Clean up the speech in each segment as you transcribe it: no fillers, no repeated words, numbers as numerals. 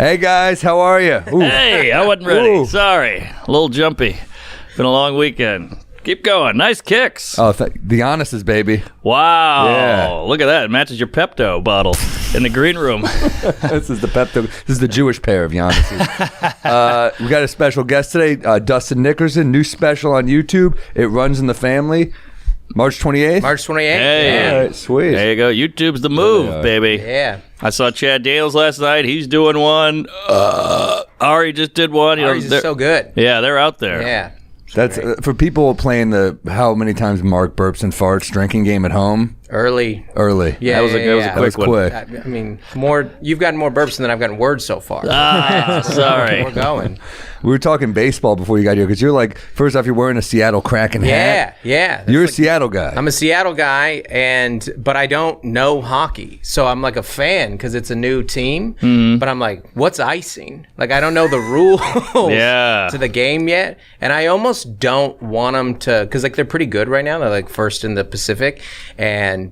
Hey guys, how are you? Hey, I wasn't ready. Sorry. A little jumpy. Been a long weekend. Keep going. Nice kicks. Oh, the annoyances, baby. Wow. Yeah. Look at that. It matches your Pepto bottle in the green room. This is the Pepto. This is the Jewish pair of annoyances. We got a special guest today, Dustin Nickerson. New special on YouTube. It runs in the family. March 28th? March 28th. Hey. All right, sweet. There you go. YouTube's the move, baby. Yeah. I saw Chad Daniels last night. He's doing one. Ari just did one. Ari's is so good. Yeah, they're out there. Yeah. That's for people playing the how many times Mark burps and farts drinking game at home. Early. Yeah, That was a quick one. I mean, you've gotten more burps than I've gotten words so far. Sorry. We're going. We were talking baseball before you got here because you're like, first off, you're wearing a Seattle Kraken hat. Yeah. You're a Seattle guy. I'm a Seattle guy, but I don't know hockey. So I'm like a fan because it's a new team. But I'm like, what's icing? Like, I don't know the rules to the game yet. And I almost don't want them to, because like they're pretty good right now. They're like first in the Pacific.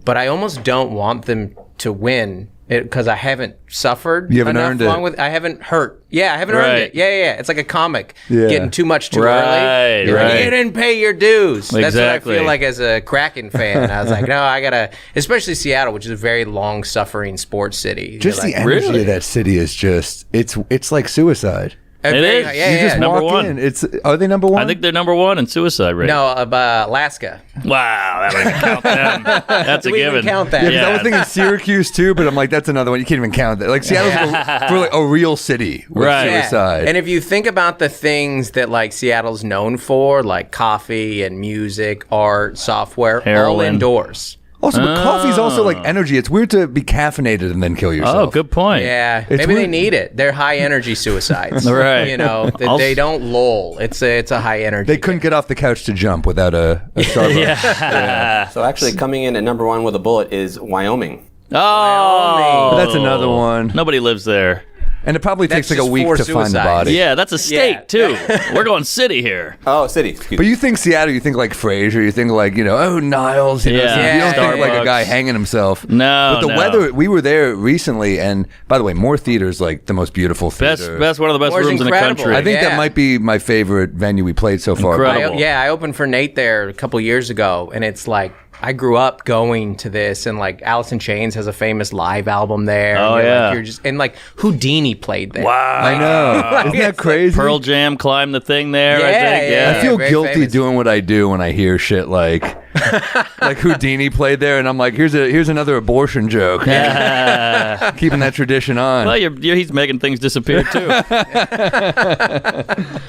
But I almost don't want them to win because I haven't suffered. You haven't earned it. I haven't hurt. Yeah, I haven't earned it. Yeah. It's like a comic getting too much too early. Right. You didn't pay your dues. Exactly. That's what I feel like as a Kraken fan. I was like, no, I gotta, especially Seattle, which is a very long-suffering sports city. Just the energy of that city is just, it's like suicide. It is. Yeah, You just Number walk one. in. Are they number one? I think they're number one in suicide rate. No, Alaska. Wow, that doesn't count them. That's a Do we even given. count that? Yeah, because I was thinking Syracuse too, but I'm like, that's another one. You can't even count that. Like Seattle's like a real city with suicide. And if you think about the things that like Seattle's known for, like coffee and music, art, software, all Heroin. indoors. Also, but coffee's also like energy. It's weird to be caffeinated and then kill yourself. Oh, good point. Yeah, It's maybe they weird. need it. They're high energy suicides. Right. You know, they don't lull. It's a high energy. They couldn't get off the couch to jump without a Starbucks. So actually coming in at number one with a bullet is Wyoming. Oh, That's another one. Nobody lives there. And it probably That's takes like a just week for to find the suicides. body. Yeah, that's a state too. We're going city here. Oh, city. Excuse But me. you think Seattle, you think like Fraser, you think like, Niles. You know, Yeah. you don't think like a Starbucks. guy hanging himself. No, But the no. weather, we were there recently, and by the way, Moore Theater's like the most beautiful theater. Best one of the best Moore's rooms in the incredible. country. I think that Yeah. might be my favorite venue we played so far. Incredible. I opened for Nate there a couple years ago, and it's like I grew up going to this, and like Alice in Chains has a famous live album there. Oh, and yeah. you're just and like Houdini played there. Wow. I know. Isn't that crazy? Pearl Jam climbed the thing there. I Yeah, think. yeah. I feel very guilty famous. doing what I do when I hear shit like Houdini played there, and I'm like, here's another abortion joke. Keeping that tradition on. Well, he's making things disappear too.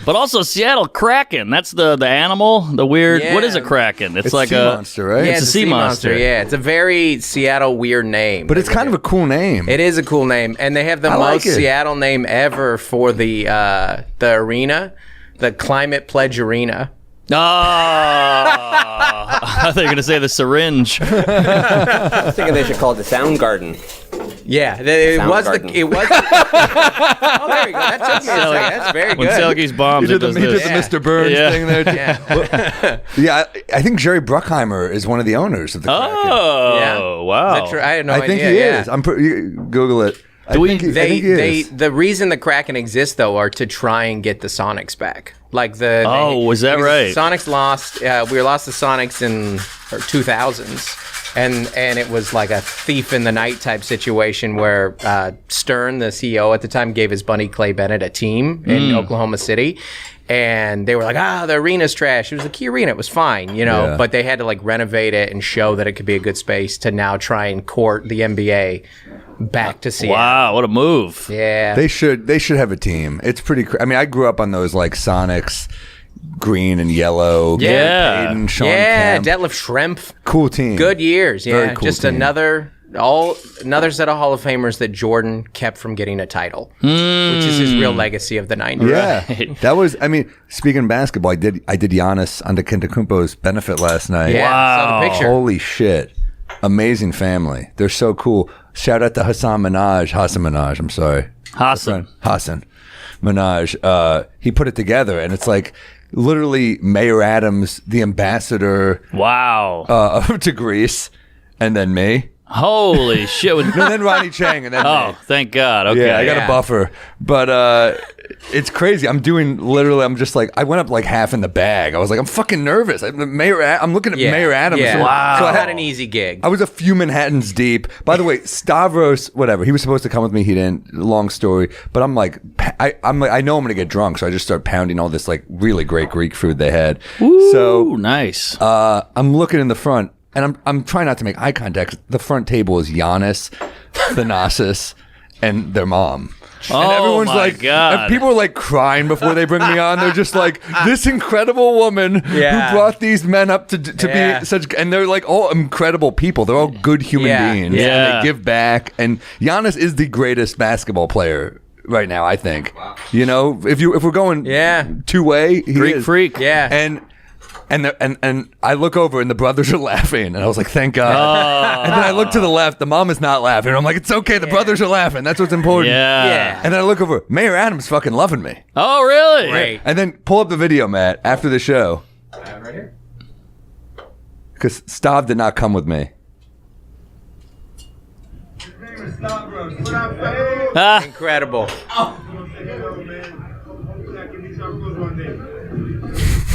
But also Seattle Kraken. That's the animal. The weird. Yeah. What is a Kraken? it's like sea a monster, right? Yeah, It's a sea monster. Yeah, it's a very Seattle weird name. But it's kind of a cool name. It is a cool name, and they have the I like most it. Seattle name ever for the arena, the Climate Pledge Arena. Oh, I thought you were going to say the syringe. I was thinking they should call it the Sound Garden. Yeah, it was the. Soundgarden. It was. Oh, there you go. That took me a second. That's very When good. Selke's bombs, He it did does the this. Mr. Burns Yeah. thing there. Yeah. I think Jerry Bruckheimer is one of the owners of the Kraken. Oh, Yeah. wow. Is that true? I had no I idea. think he yeah. is. Google it. I think he is. The reason the Kraken exists though are to try and get the Sonics back. Like was that because right? Sonics lost. We lost the Sonics in 2000s, and it was like a thief in the night type situation where Stern, the CEO at the time, gave his buddy Clay Bennett a team in Oklahoma City. And they were like, the arena's trash. It was a key arena. It was fine, Yeah. but they had to like renovate it and show that it could be a good space to now try and court the NBA back to Seattle. Wow, what a move. Yeah. They should have a team. It's pretty. I mean, I grew up on those like Sonics, green and yellow. Yeah. Hayden, Sean Yeah, Kemp. Detlef Schrempf. Cool team. Good years. Yeah. Very cool Just team. another set of Hall of Famers that Jordan kept from getting a title, which is his real legacy of the 90s. Yeah, Right. that was. I mean, speaking of basketball, I did Giannis Antetokounmpo's benefit last night. Yeah, saw Wow. the picture. Holy shit! Amazing family. They're so cool. Shout out to Hassan Minaj. I'm sorry. Hassan. Minaj. He put it together, and it's like literally Mayor Adams, the ambassador Wow. to Greece, and then me. Holy shit! No, then Ronnie Chang, and then Oh, me. thank God. Okay. Yeah, I got a buffer, but it's crazy. I'm just like, I went up like half in the bag. I was like, I'm fucking nervous. I'm looking at Mayor Adams. Yeah. Wow. So I had an easy gig. I was a few Manhattans deep. By the way, Stavros, whatever. He was supposed to come with me. He didn't. Long story. But I'm like, I know I'm gonna get drunk, so I just start pounding all this like really great Greek food they had. Ooh, So nice. I'm looking in the front, and I'm trying not to make eye contact. The front table is Giannis, Thanasis, and their mom. And everyone's my like, God. and people are like crying before they bring me on. They're just like, this incredible woman who brought these men up to be such, and they're like all incredible people. They're all good human beings, Yeah. and they give back. And Giannis is the greatest basketball player right now, I think. Wow. You know, if we're going two-way, Greek freak. Yeah. And I look over and the brothers are laughing, and I was like, thank God. And then I look to the left, the mom is not laughing. I'm like, it's okay, the brothers are laughing. That's what's important. Yeah. And then I look over, Mayor Adams fucking loving me. Oh, really? Great. And then pull up the video, Matt, after the show. Right here. Because Stav did not come with me. Incredible.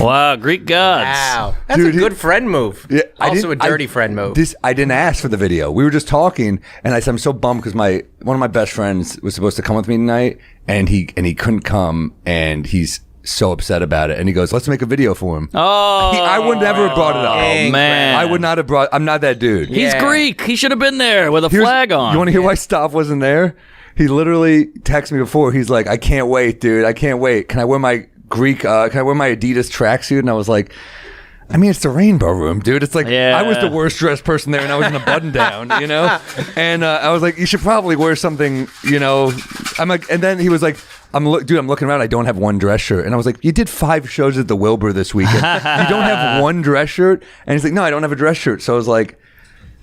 Wow, Greek gods. Wow. That's Dude, a good friend move. Yeah, Also a dirty friend move. I didn't ask for the video. We were just talking, and I said I'm so bummed because one of my best friends was supposed to come with me tonight, and he couldn't come, and he's so upset about it. And he goes, "Let's make a video for him." Oh, I would never have brought it up. Oh, man. I would not have brought. I'm not that dude. He's Yeah. Greek. He should have been there with a flag on. You want to hear why Stav wasn't there? He literally texted me before. He's like, "I can't wait, dude. I can't wait. Can I wear my Greek? Can I wear my Adidas tracksuit?" And I was like, I mean, it's the Rainbow Room, dude. It's like, I was the worst dressed person there, and I was in a button down, you know? And I was like, you should probably wear something, you know? I'm like, and then he was like, I'm looking around. I don't have one dress shirt. And I was like, you did 5 shows at the Wilbur this weekend. You don't have one dress shirt? And he's like, no, I don't have a dress shirt. So I was like,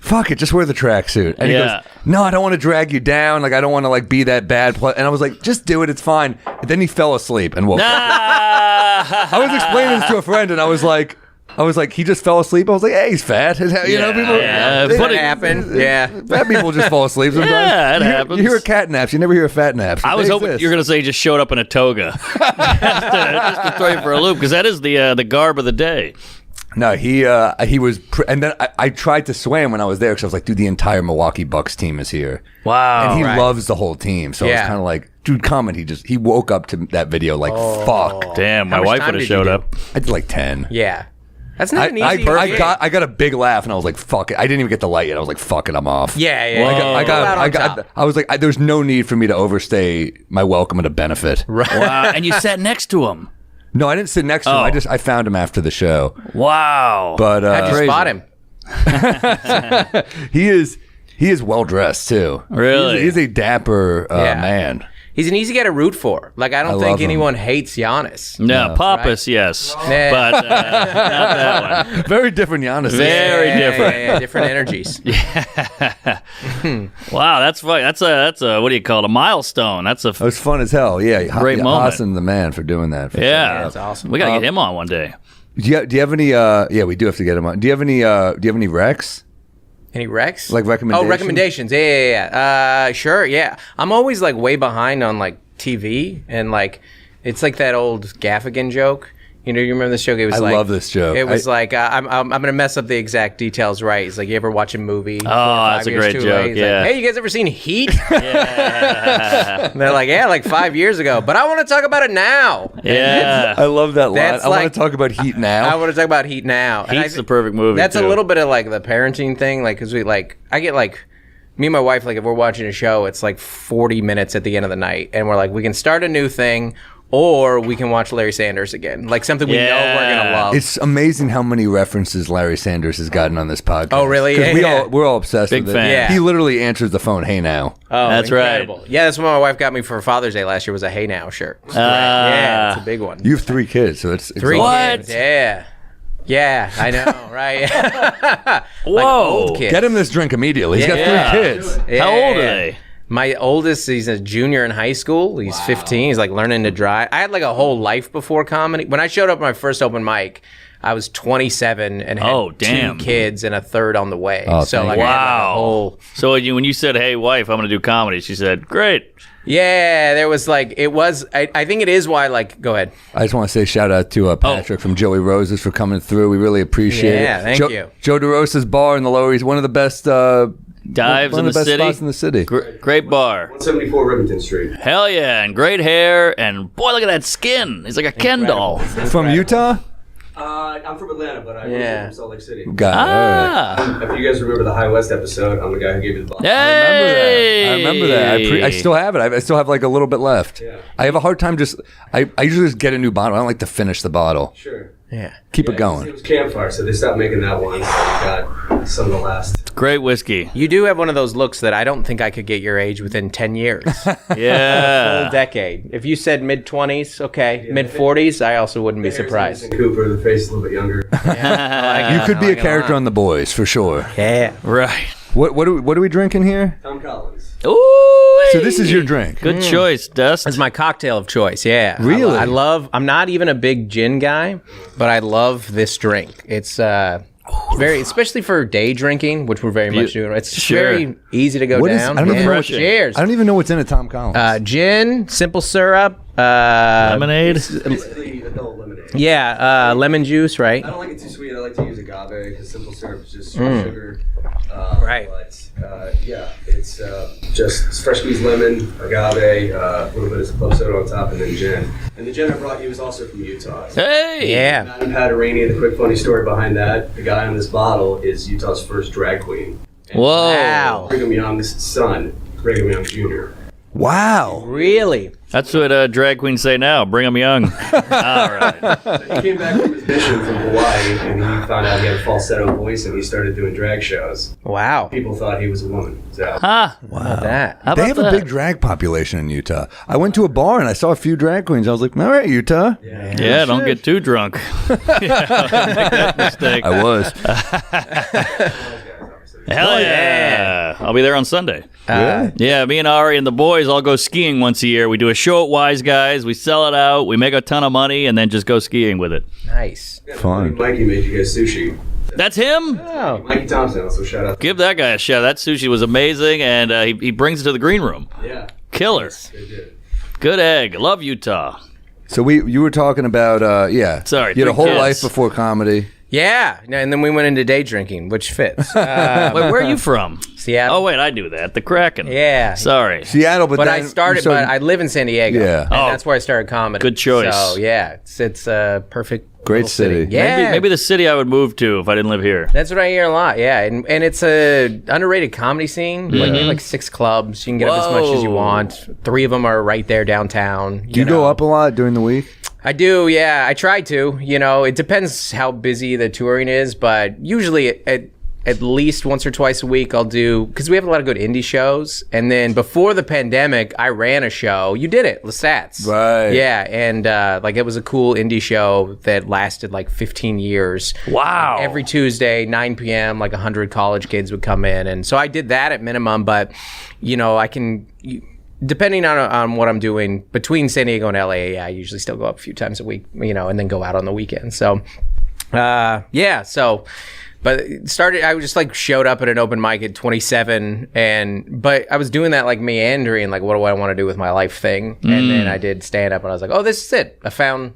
fuck it, just wear the tracksuit. And he goes, no, I don't want to drag you down. Like, I don't want to like be that bad. And I was like, just do it. It's fine. And then he fell asleep and woke up. I was explaining this to a friend, and I was like, he just fell asleep. I was like, hey, he's fat. You know, people. It happened. Yeah. Fat people just fall asleep sometimes. Yeah, it happens. You hear a cat naps. You never hear a fat naps. I was hoping you were going to say he just showed up in a toga. just to throw you for a loop, because that is the garb of the day. No, he was, and then I tried to swim when I was there because I was like, dude, the entire Milwaukee Bucks team is here. Wow. And he loves the whole team. So I was kind of like, dude, come. And he woke up to that video like, fuck. Damn, my How much wife time would have did showed you up. I did like 10. Yeah. That's not an easy I got a big laugh, and I was like, fuck it. I didn't even get the light yet. I was like, fuck it, I'm off. Yeah. I was like, there's no need for me to overstay my welcome at a benefit. Right. Wow. And you sat next to him. No, I didn't sit next to him. I found him after the show. Wow. But How'd you spot him? he is well dressed too. Really? He's a dapper man. He's an easy guy to root for. Like, I don't think anyone hates Giannis. No, Pappas, yes. Nah. But not that one. Very different Giannis. Very different. Yeah, different energies. Wow, that's fun. That's a what do you call it? A milestone. That's a It was fun as hell. Yeah, Great moment. Hassan, the man, for doing that. yeah. That's awesome. We gotta get him on one day. Do you have any? Yeah, we do have to get him on. Do you have any recs? Any recs? Like recommendations? Oh, recommendations. Yeah. Sure, yeah. I'm always like way behind on like TV, and like it's like that old Gaffigan joke. You know, you remember this joke? It was I love this joke. It was like, I'm gonna mess up the exact details right. It's like, you ever watch a movie? 4 or 5 that's a years great too joke, late? It's yeah. Like, hey, you guys ever seen Heat? Yeah. And they're like, yeah, like 5 years ago. But I want to talk about it now. Yeah. I love that line. That's I want like- to talk about Heat now. I want to talk about Heat now. And Heat's the perfect movie. That's too. a little bit of like the parenting thing, like, because I get like, me and my wife, like, if we're watching a show, it's like 40 minutes at the end of the night, and we're like, we can start a new thing, or we can watch Larry Sanders again, like something we know we're gonna love. It's amazing how many references Larry Sanders has gotten on this podcast. Oh, really? 'Cause Yeah. we're all obsessed Big with fan. it. Yeah. He literally answers the phone, "Hey now." Oh, That's incredible. right. Yeah, that's what my wife got me for Father's Day last year, was a Hey Now shirt. It's great. Yeah, it's a big one. You have 3 kids, so it's 3 What? kids. Yeah, I know, right? Like Whoa. old kids. Get him this drink immediately. He's Yeah. got 3 kids. Yeah. How old are they? My oldest, he's a junior in high school. He's 15. He's like learning to drive. I had like a whole life before comedy. When I showed up at my first open mic, I was 27 and had 2 kids and a third on the way. So like, wow. So when you said, "Hey, wife, I'm going to do comedy," she said, "Great." Yeah, there was like, it was, I think it is why, like, go ahead. I just want to say shout out to Patrick from Joey Rose's for coming through. We really appreciate it. Yeah, thank you. Joe DeRosa's bar in the Lower East, one of the best dives in the city. Spots in the city. Great bar. 174 Rivington Street. Hell yeah, and great hair, and boy, look at that skin. He's like a Ken doll. From Utah? I'm from Atlanta, but I moved from Salt Lake City. Got it. If you guys remember the High West episode, I'm the guy who gave you the bottle. Hey! I remember that. I still have it. I still have like a little bit left. Yeah. I have a hard time I usually just get a new bottle. I don't like to finish the bottle. Sure. Yeah. Keep it going. It was Campfire, so they stopped making that one. So we got some of the last. Great whiskey. You do have one of those looks that I don't think I could get your age within 10 years. Yeah. Full decade. If you said mid-20s, okay. Mid-40s, I also wouldn't be surprised. Cooper, the face is a little bit younger. You could be a character on The Boys, for sure. Yeah. Right. What are we drinking here? Tom Collins. Ooh. So this is your drink. Good choice, Dust. It's my cocktail of choice, yeah. Really? I'm not even a big gin guy, but I love this drink. It's very, especially for day drinking, which we're very much doing. It's very easy to go down. I don't even know what, Cheers. I don't even know what's in it, Tom Collins. Gin, simple syrup, lemonade. Basically, adult lemonade. Yeah, lemon juice, right? I don't like it too sweet. I like to use agave because simple syrup is just sugar. Right. But, yeah, it's just fresh squeezed lemon, agave, a little bit of club soda on top, and then gin. And the gin I brought you is also from Utah. Hey. Yeah. Madam Patarani, the quick funny story behind that, the guy on this bottle is Utah's first drag queen. Whoa. Wow. Brigham Young's son, Brigham Young Jr. Wow. Really? That's what drag queens say now. Bring them young. All right. So he came back from his mission from Hawaii, and he found out he had a falsetto voice, and he started doing drag shows. Wow. People thought he was a woman. So. Huh. Wow. That. How They about have that? a big drag population in Utah. I went to a bar and I saw a few drag queens. I was like, all right, Utah. Yeah, don't get too drunk. Make that mistake. I was. Hell yeah. I'll be there on Sunday. Really? Yeah, me and Ari and the boys all go skiing once a year. We do a show at Wise Guys. We sell it out. We make a ton of money and then just go skiing with it. Nice. Fun. Mikey made you guys sushi. That's him? Oh. Mikey Thompson, also shout out. Give that guy a shout. That sushi was amazing, and he brings it to the green room. Yeah, Killer. they did. Good egg. Love Utah. So you were talking about, Sorry, you had a 3 whole kids. life before comedy. Yeah. And then we went into day drinking, which fits. Wait, where are you from? Seattle. Oh, wait, I knew that. The Kraken. Yeah. Sorry. Seattle, but But then I started, but I live in San Diego. Yeah. And Oh. that's where I started comedy. Good choice. So, yeah, it's a perfect Great little city. Yeah. Maybe the city I would move to if I didn't live here. That's what I hear a lot, yeah. And it's a underrated comedy scene. Like, we have like 6 clubs. You can get up as much as you Whoa. want. 3 of them are right there downtown. Do you go up a lot during the week? I do, yeah. I try to. You know, it depends how busy the touring is, but usually at least once or twice a week I'll do, because we have a lot of good indie shows. And then before the pandemic, I ran a show. You did it, Lestats. Right. Yeah, and like it was a cool indie show that lasted like 15 years. Wow. Every Tuesday, 9 p.m., like 100 college kids would come in. And so I did that at minimum, but, you know, I can... Depending on what I'm doing between San Diego and LA, I usually still go up a few times a week, you know, and then go out on the weekend. So, yeah. So, but it started. I just like showed up at an open mic at 27, but I was doing that like meandering, like what do I want to do with my life thing, and then I did stand up, and I was like, oh, this is it. I found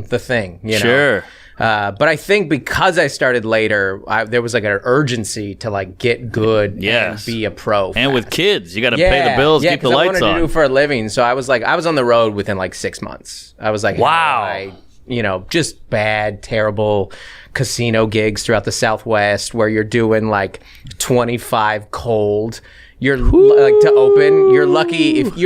the thing. You know? Sure. But I think because I started later, there was like an urgency to like get good Yes. and be a pro. And with fast. kids, you got to pay the bills, keep the 'cause I lights wanted on. to do for a living. So I was on the road within like 6 months. I was like, Wow. you know, just bad, terrible casino gigs throughout the Southwest where you're doing like 25 cold. You're like to open. You're lucky if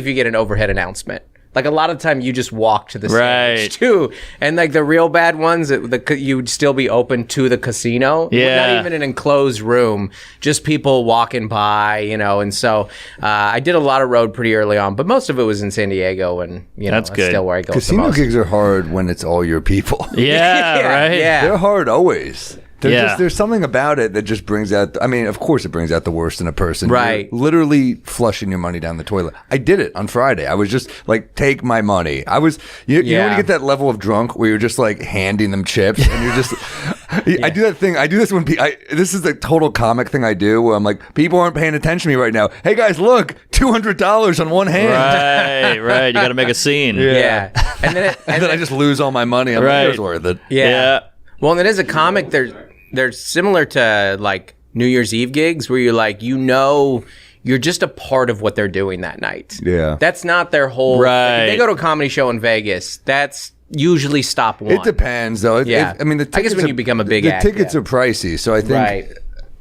you get an overhead announcement. Like a lot of the time, you just walk to the Right. stage too, and like the real bad ones, you'd still be open to the casino. Yeah. Not even an enclosed room, just people walking by, you know. And so I did a lot of road pretty early on, but most of it was in San Diego, and you know, That's good. still where I go. Casino the most. gigs are hard when it's all your people. Yeah, right? Yeah. They're hard always. There's something about it that just brings out. I mean, of course, it brings out the worst in a person. Right. You're literally flushing your money down the toilet. I did it on Friday. I was just like, take my money. I was. You know when you get that level of drunk where you're just like handing them chips and you're just. I do that thing. I do this when this is a total comic thing I do where I'm like, people aren't paying attention to me right now. Hey guys, look, $200 on one hand. Right. You got to make a scene. Yeah. And then I just lose all my money. I'm like, it was worth it. Yeah. Well, and then as a comic, they're similar to like New Year's Eve gigs where you're like, you're just a part of what they're doing that night. Yeah. That's not their whole. Right. If they go to a comedy show in Vegas, that's usually stop one. It depends, though. Yeah. I mean, I guess when you become a big act, the tickets are pricey. So I think. Right.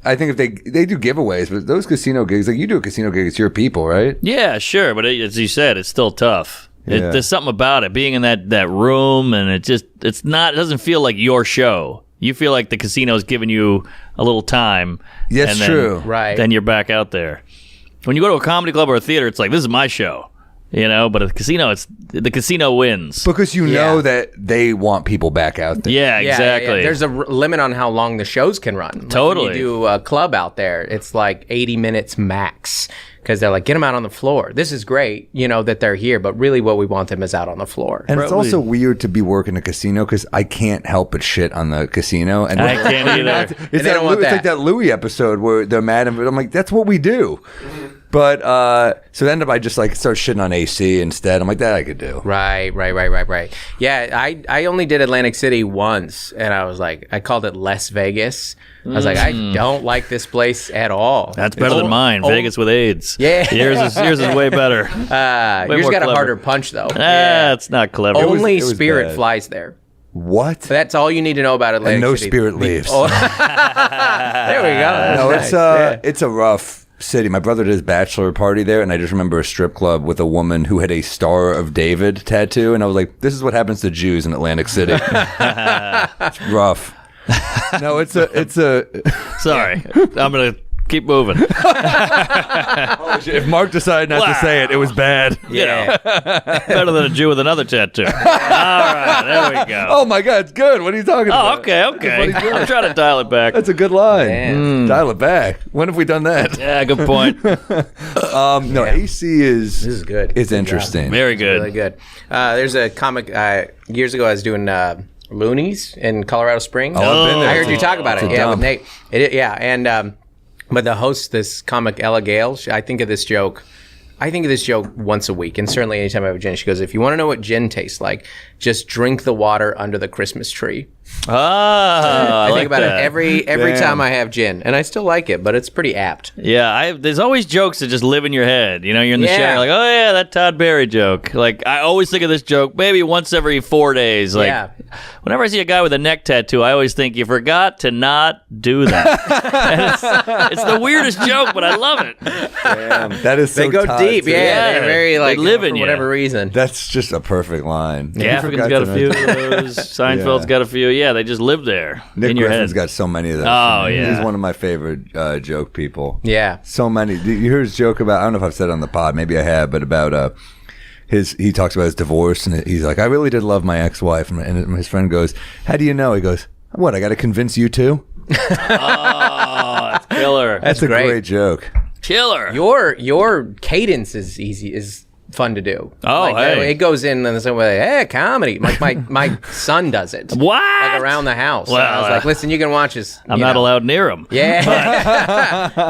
I think if they do giveaways, but those casino gigs, like you do a casino gig, it's your people, right? Yeah, sure. But as you said, it's still tough. There's something about it, being in that room, and it doesn't feel like your show. You feel like the casino's giving you a little time. Yes, and then, true. Right. Then you're back out there. When you go to a comedy club or a theater, it's like, this is my show. But at the casino, the casino wins. Because you know that they want people back out there. Yeah, exactly. Yeah. There's a limit on how long the shows can run. Like Totally. When you do a club out there, it's like 80 minutes max. Because they're like, get them out on the floor. This is great, that they're here, but really what we want them is out on the floor. And it's also weird to be working a casino because I can't help but shit on the casino. And I can't either. It's like that Louis episode where they're mad, and I'm like, that's what we do. But so then I just like start shitting on AC instead. I'm like, that I could do. Right. Yeah, I only did Atlantic City once, and I was like, I called it Las Vegas. I was like, I don't like this place at all. That's better than mine. Vegas with AIDS. Yeah. Yours is way better. Yours got a harder punch, though. It's not clever. Only it was Spirit bad. flies there. What? That's all you need to know about Atlantic And no City. Spirit leaves. There we go. No, Nice. it's a rough city. My brother did his bachelor party there, and I just remember a strip club with a woman who had a Star of David tattoo, and I was like, this is what happens to Jews in Atlantic City. It's rough. No, it's a. Sorry. I'm going to keep moving. If Mark decided not to say it, it was bad. Yeah. Better than a Jew with another tattoo. All right. There we go. Oh my God, it's good. What are you talking about? Okay. I'm trying to dial it back. That's a good line. Damn. Dial it back. When have we done that? Yeah, good point. No, AC is. This is good. It's interesting. Very good. Really good. There's a comic years ago I was doing Loonies in Colorado Springs. Oh, I've been there. I heard you talk about it. It's a Yeah, dump. with Nate. And but the host, this comic Ella Gale, I think of this joke once a week, and certainly anytime I have a gin. She goes, if you want to know what gin tastes like, just drink the water under the Christmas tree. I I like think about that. it every Damn. time I have gin, and I still like it, but it's pretty apt. Yeah, there's always jokes that just live in your head. You're in the shower, Yeah. you're like, oh yeah, that Todd Barry joke. Like, I always think of this joke maybe once every 4 days. Like, Yeah. whenever I see a guy with a neck tattoo, I always think, you forgot to not do that. And it's the weirdest joke, but I love it. Damn, that is so They go Todd, deep, too. yeah. They're very like They live in for you. whatever reason. That's just a perfect line. Gaffigan's got a few of those. Seinfeld's got a few. Yeah, they just live there in your Nickerson's head. got so many of those. Oh, yeah. He's one of my favorite joke people. Yeah. So many. You hear his joke about, I don't know if I've said it on the pod, maybe I have, but about he talks about his divorce, and he's like, I really did love my ex-wife. And his friend goes, how do you know? He goes, what, I got to convince you too? Oh, it's killer. That's a great. great joke. Killer. Your cadence is fun to do. Oh, like, hey. it goes in the same way. Hey, comedy. Like my son does it. What? Like around the house. Well, I was like, listen, you can watch this. I'm not allowed near him. Yeah,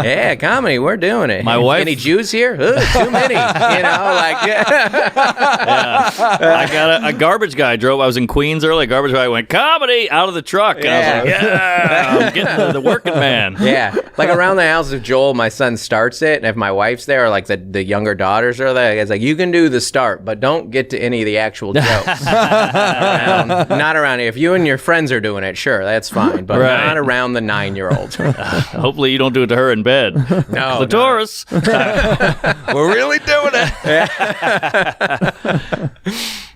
yeah, comedy. We're doing it. My wife- Any Jews here? Ugh, too many. Like, I got a garbage guy drove. I was in Queens early. A garbage guy went, comedy, out of the truck. And I was like, yeah, I'm getting the working man. yeah. Like around the house, if Joel, my son, starts it, and if my wife's there, or like the younger daughters are there, it's like, you can do the start, but don't get to any of the actual jokes. Not around here. If you and your friends are doing it, sure, that's fine, but Right. not around the 9-year-old. Hopefully you don't do it to her in bed. No, Clitoris. We're really doing it.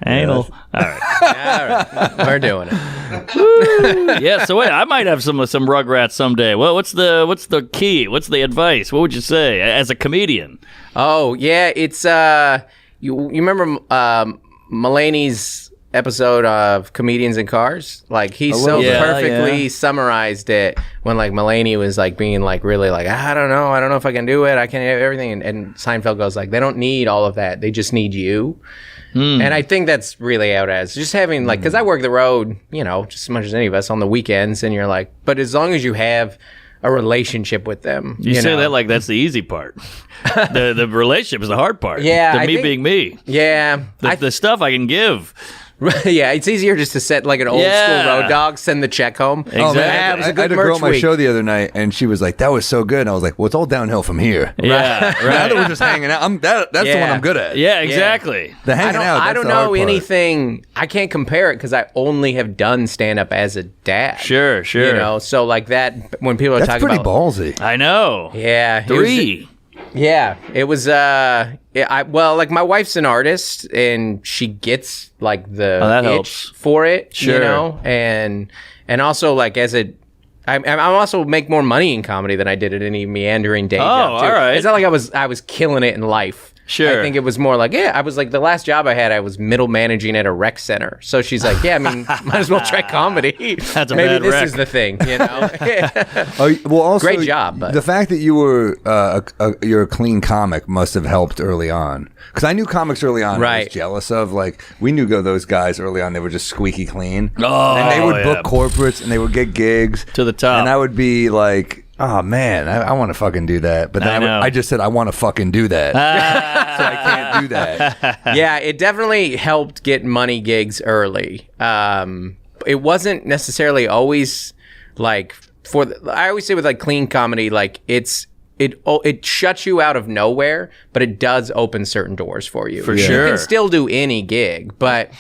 Anal. All right. all right, we're doing it. Yeah, so wait, I might have some Rugrats someday. Well, what's the key? What's the advice? What would you say as a comedian? Oh yeah, it's you remember Mulaney's episode of Comedians in Cars. Like he so perfectly summarized it when like Mulaney was like being like really like I don't know if I can do it, I can't have everything, and Seinfeld goes like they don't need all of that, they just need you. And I think that's really how it is. Just having like, because I work the road, you know, just as much as any of us on the weekends, and you're like, but as long as you have a relationship with them, you say that like that's the easy part. the relationship is the hard part. Yeah, being me. Yeah, the stuff I can give. Yeah, it's easier just to set like an old school road dog, send the check home. Exactly. Oh, man, I had a girl on my show the other night, and she was like, "That was so good." And I was like, "Well, it's all downhill from here." Yeah, right. Now that we're just hanging out, that's the one I'm good at. Yeah, exactly. The hanging out. I don't know anything. I can't compare it because I only have done stand up as a dad. Sure. You know, so like that when people are talking about, that's pretty ballsy. I know. Yeah, 3. It was like my wife's an artist and she gets like the that itch helps. for it, Sure. you know, and also like I also make more money in comedy than I did at any meandering day job too. All right. It's not like I was killing it in life. Sure. I think it was more like, I was like, the last job I had, I was middle managing at a rec center. So she's like, I mean, might as well try comedy. That's a Maybe bad this rec. is the thing, you know? Well, also, Great job, but the fact that you were you're a clean comic must have helped early on. Because I knew comics early on. I was jealous of like we knew those guys early on. They were just squeaky clean. Oh, and they would book corporates and they would get gigs to the top. And I would be like, oh man, I want to fucking do that. But then I just said I want to fucking do that. So I can't do that. Yeah, it definitely helped get money gigs early. It wasn't necessarily always like I always say with like clean comedy, like it shuts you out of nowhere, but it does open certain doors for you. For sure. You can still do any gig, but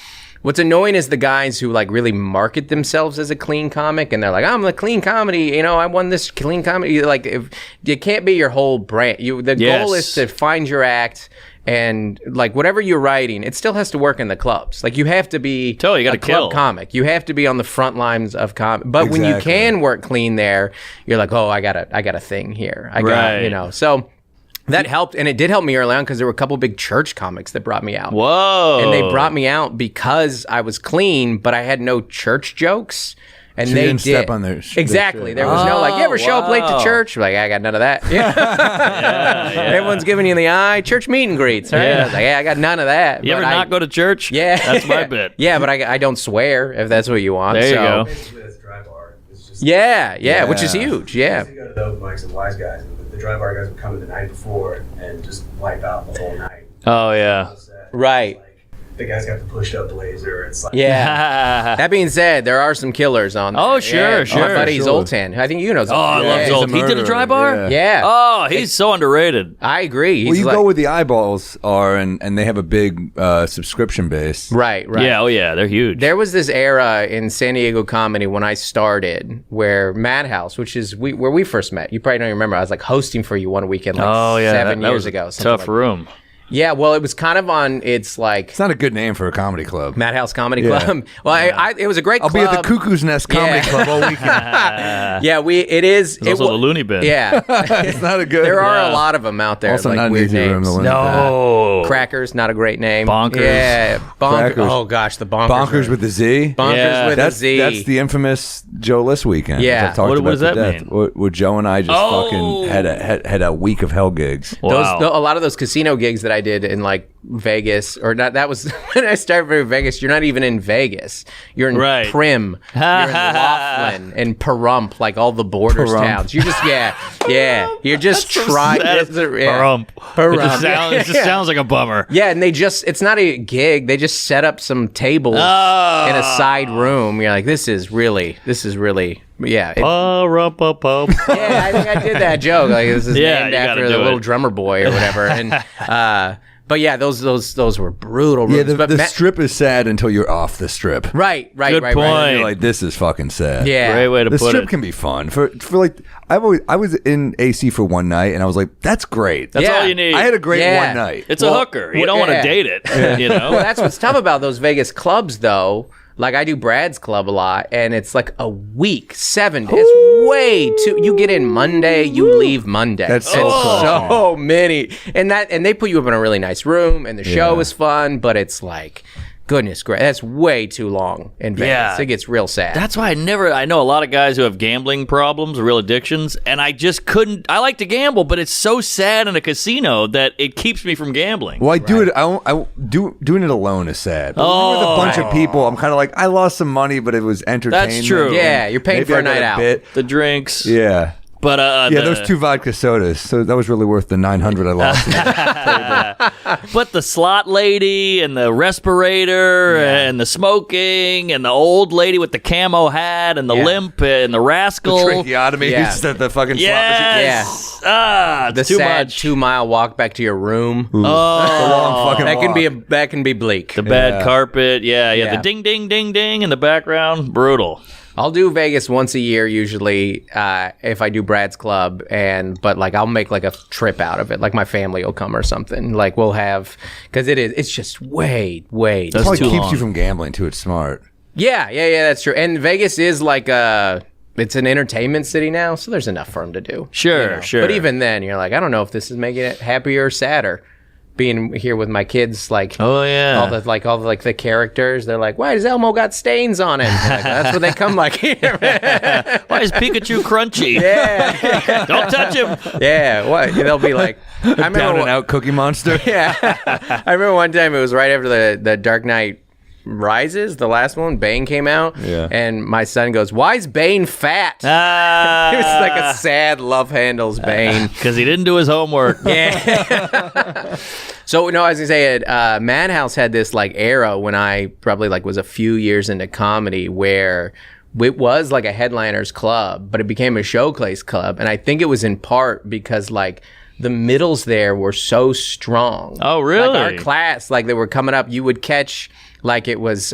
what's annoying is the guys who like really market themselves as a clean comic, and they're like, "I'm a clean comedy, you know, I won this clean comedy." Like, if it can't be your whole brand. The goal is to find your act, and like whatever you're writing, it still has to work in the clubs. Like you have to be a club comic. You have to be on the front lines of comedy. But when you can work clean there, you're like, "Oh, I got a thing here. I got you know." So that helped, and it did help me early on because there were a couple big church comics that brought me out. Whoa! And they brought me out because I was clean, but I had no church jokes. And so they didn't did step on their exactly. There was no like, you ever show up late to church? Like, I got none of that. Yeah. Everyone's giving you the eye. Church meet and greets, right? I was like, I got none of that. You ever not go to church? Yeah, that's my bit. Yeah, but I don't swear if that's what you want. There you go. Basically, that's a dry bar. It's just yeah, which is huge. Yeah. You go to the open mics and wise guys, and the dry bar guys would come in the night before and just wipe out the whole night. Oh yeah. Right. The guy's got the pushed up blazer. It's like That being said, there are some killers on there. Oh, sure. My buddy Zoltan. I think you know Zoltan. Oh, I love Zoltan. He did a dry bar? Yeah. Oh, he's so underrated. I agree. Well, you go where the eyeballs are, and they have a big subscription base. Right. Yeah, they're huge. There was this era in San Diego comedy when I started where Madhouse, which is where we first met. You probably don't remember. I was like hosting for you one weekend 7 years ago. Tough room. Yeah, well, it was kind of on. It's like it's not a good name for a comedy club. Madhouse Comedy Club. Well, it was a great club. I'll be at the Cuckoo's Nest Comedy Club all weekend. It is. It's also the Looney Bin. Yeah, it's not a good. There are a lot of them out there. Also, like not weird an easy room names. to learn. No, Crackers, not a great name. Bonkers. Yeah, Crackers. Oh gosh, the Bonkers. Bonkers with the Z. Bonkers with a Z. That's the infamous Joe List weekend. Yeah. What does that mean? Where Joe and I just fucking had a week of hell gigs. Wow. A lot of those casino gigs that I did in like Vegas, or not, that was when I started for Vegas. You're not even in Vegas. You're in Prim. You're in Laughlin and Pahrump, like all the borders towns. You're just You're just trying. Pahrump. It just sounds like a bummer. Yeah, and it's not a gig. They just set up some tables in a side room. You're like, this is really. Yeah. Yeah, I think I did that joke. Like, this is named after the little drummer boy or whatever. And but yeah, those were brutal rooms. Yeah, the strip is sad until you're off the strip. Right. Good point. And you're like, this is fucking sad. Yeah. Great way to put it. The strip can be fun. For like, I was in AC for one night, and I was like, that's great. That's all you need. I had a great one night. It's a hooker. You don't want to date it. You know. Well, that's what's tough about those Vegas clubs, though. Like, I do Brad's Club a lot, and it's like a week, 7 days. It's way too. You get in Monday, you leave Monday. That's so many, and they put you up in a really nice room, and the show is fun, but it's like goodness gracious, that's way too long in Vegas. Yeah. It gets real sad. That's why I know a lot of guys who have gambling problems, real addictions, and I just couldn't. I like to gamble, but it's so sad in a casino that it keeps me from gambling. Well, I do it. Doing it alone is sad. But with a bunch of people, I'm kind of like, I lost some money, but it was entertainment. That's true. Yeah, you're paying for a night out. The drinks. Yeah. But those 2 vodka sodas. So that was really worth the $900 I lost. But the slot lady and the respirator and the smoking and the old lady with the camo hat and the limp and the rascal. The tracheotomy. Yeah. Just at the fucking Yes. Yeah. It's The too sad much. 2-mile walk back to your room. Ooh. Oh, fucking That can be bleak. the bad carpet. Yeah. Yeah. The ding, ding, ding, ding in the background. Brutal. I'll do Vegas once a year usually if I do Brad's Club, but like I'll make like a trip out of it. Like my family will come or something. Like we'll have, because it's just way It That's probably too keeps long. you from gambling too. It's smart. Yeah, that's true. And Vegas is like it's an entertainment city now, so there's enough for them to do. Sure. But even then, you're like, I don't know if this is making it happier or sadder. Being here with my kids, like Oh, yeah. all the characters, they're like, why does Elmo got stains on him? Like, that's what they come like here. Why is Pikachu crunchy? Yeah, Don't touch him. yeah. What they'll be like? I remember Down and one- out Cookie Monster. Yeah, I remember one time it was right after the Dark Knight Rises, the last one. Bane came out, and my son goes, "Why is Bane fat?" It was like a sad love handles Bane. Because he didn't do his homework. Yeah. So no, I was gonna say, Madhouse had this like era when I probably like was a few years into comedy where it was like a headliners club, but it became a showcase club, and I think it was in part because like the middles there were so strong. Oh, really? Like our class, like they were coming up, you would catch. Like it was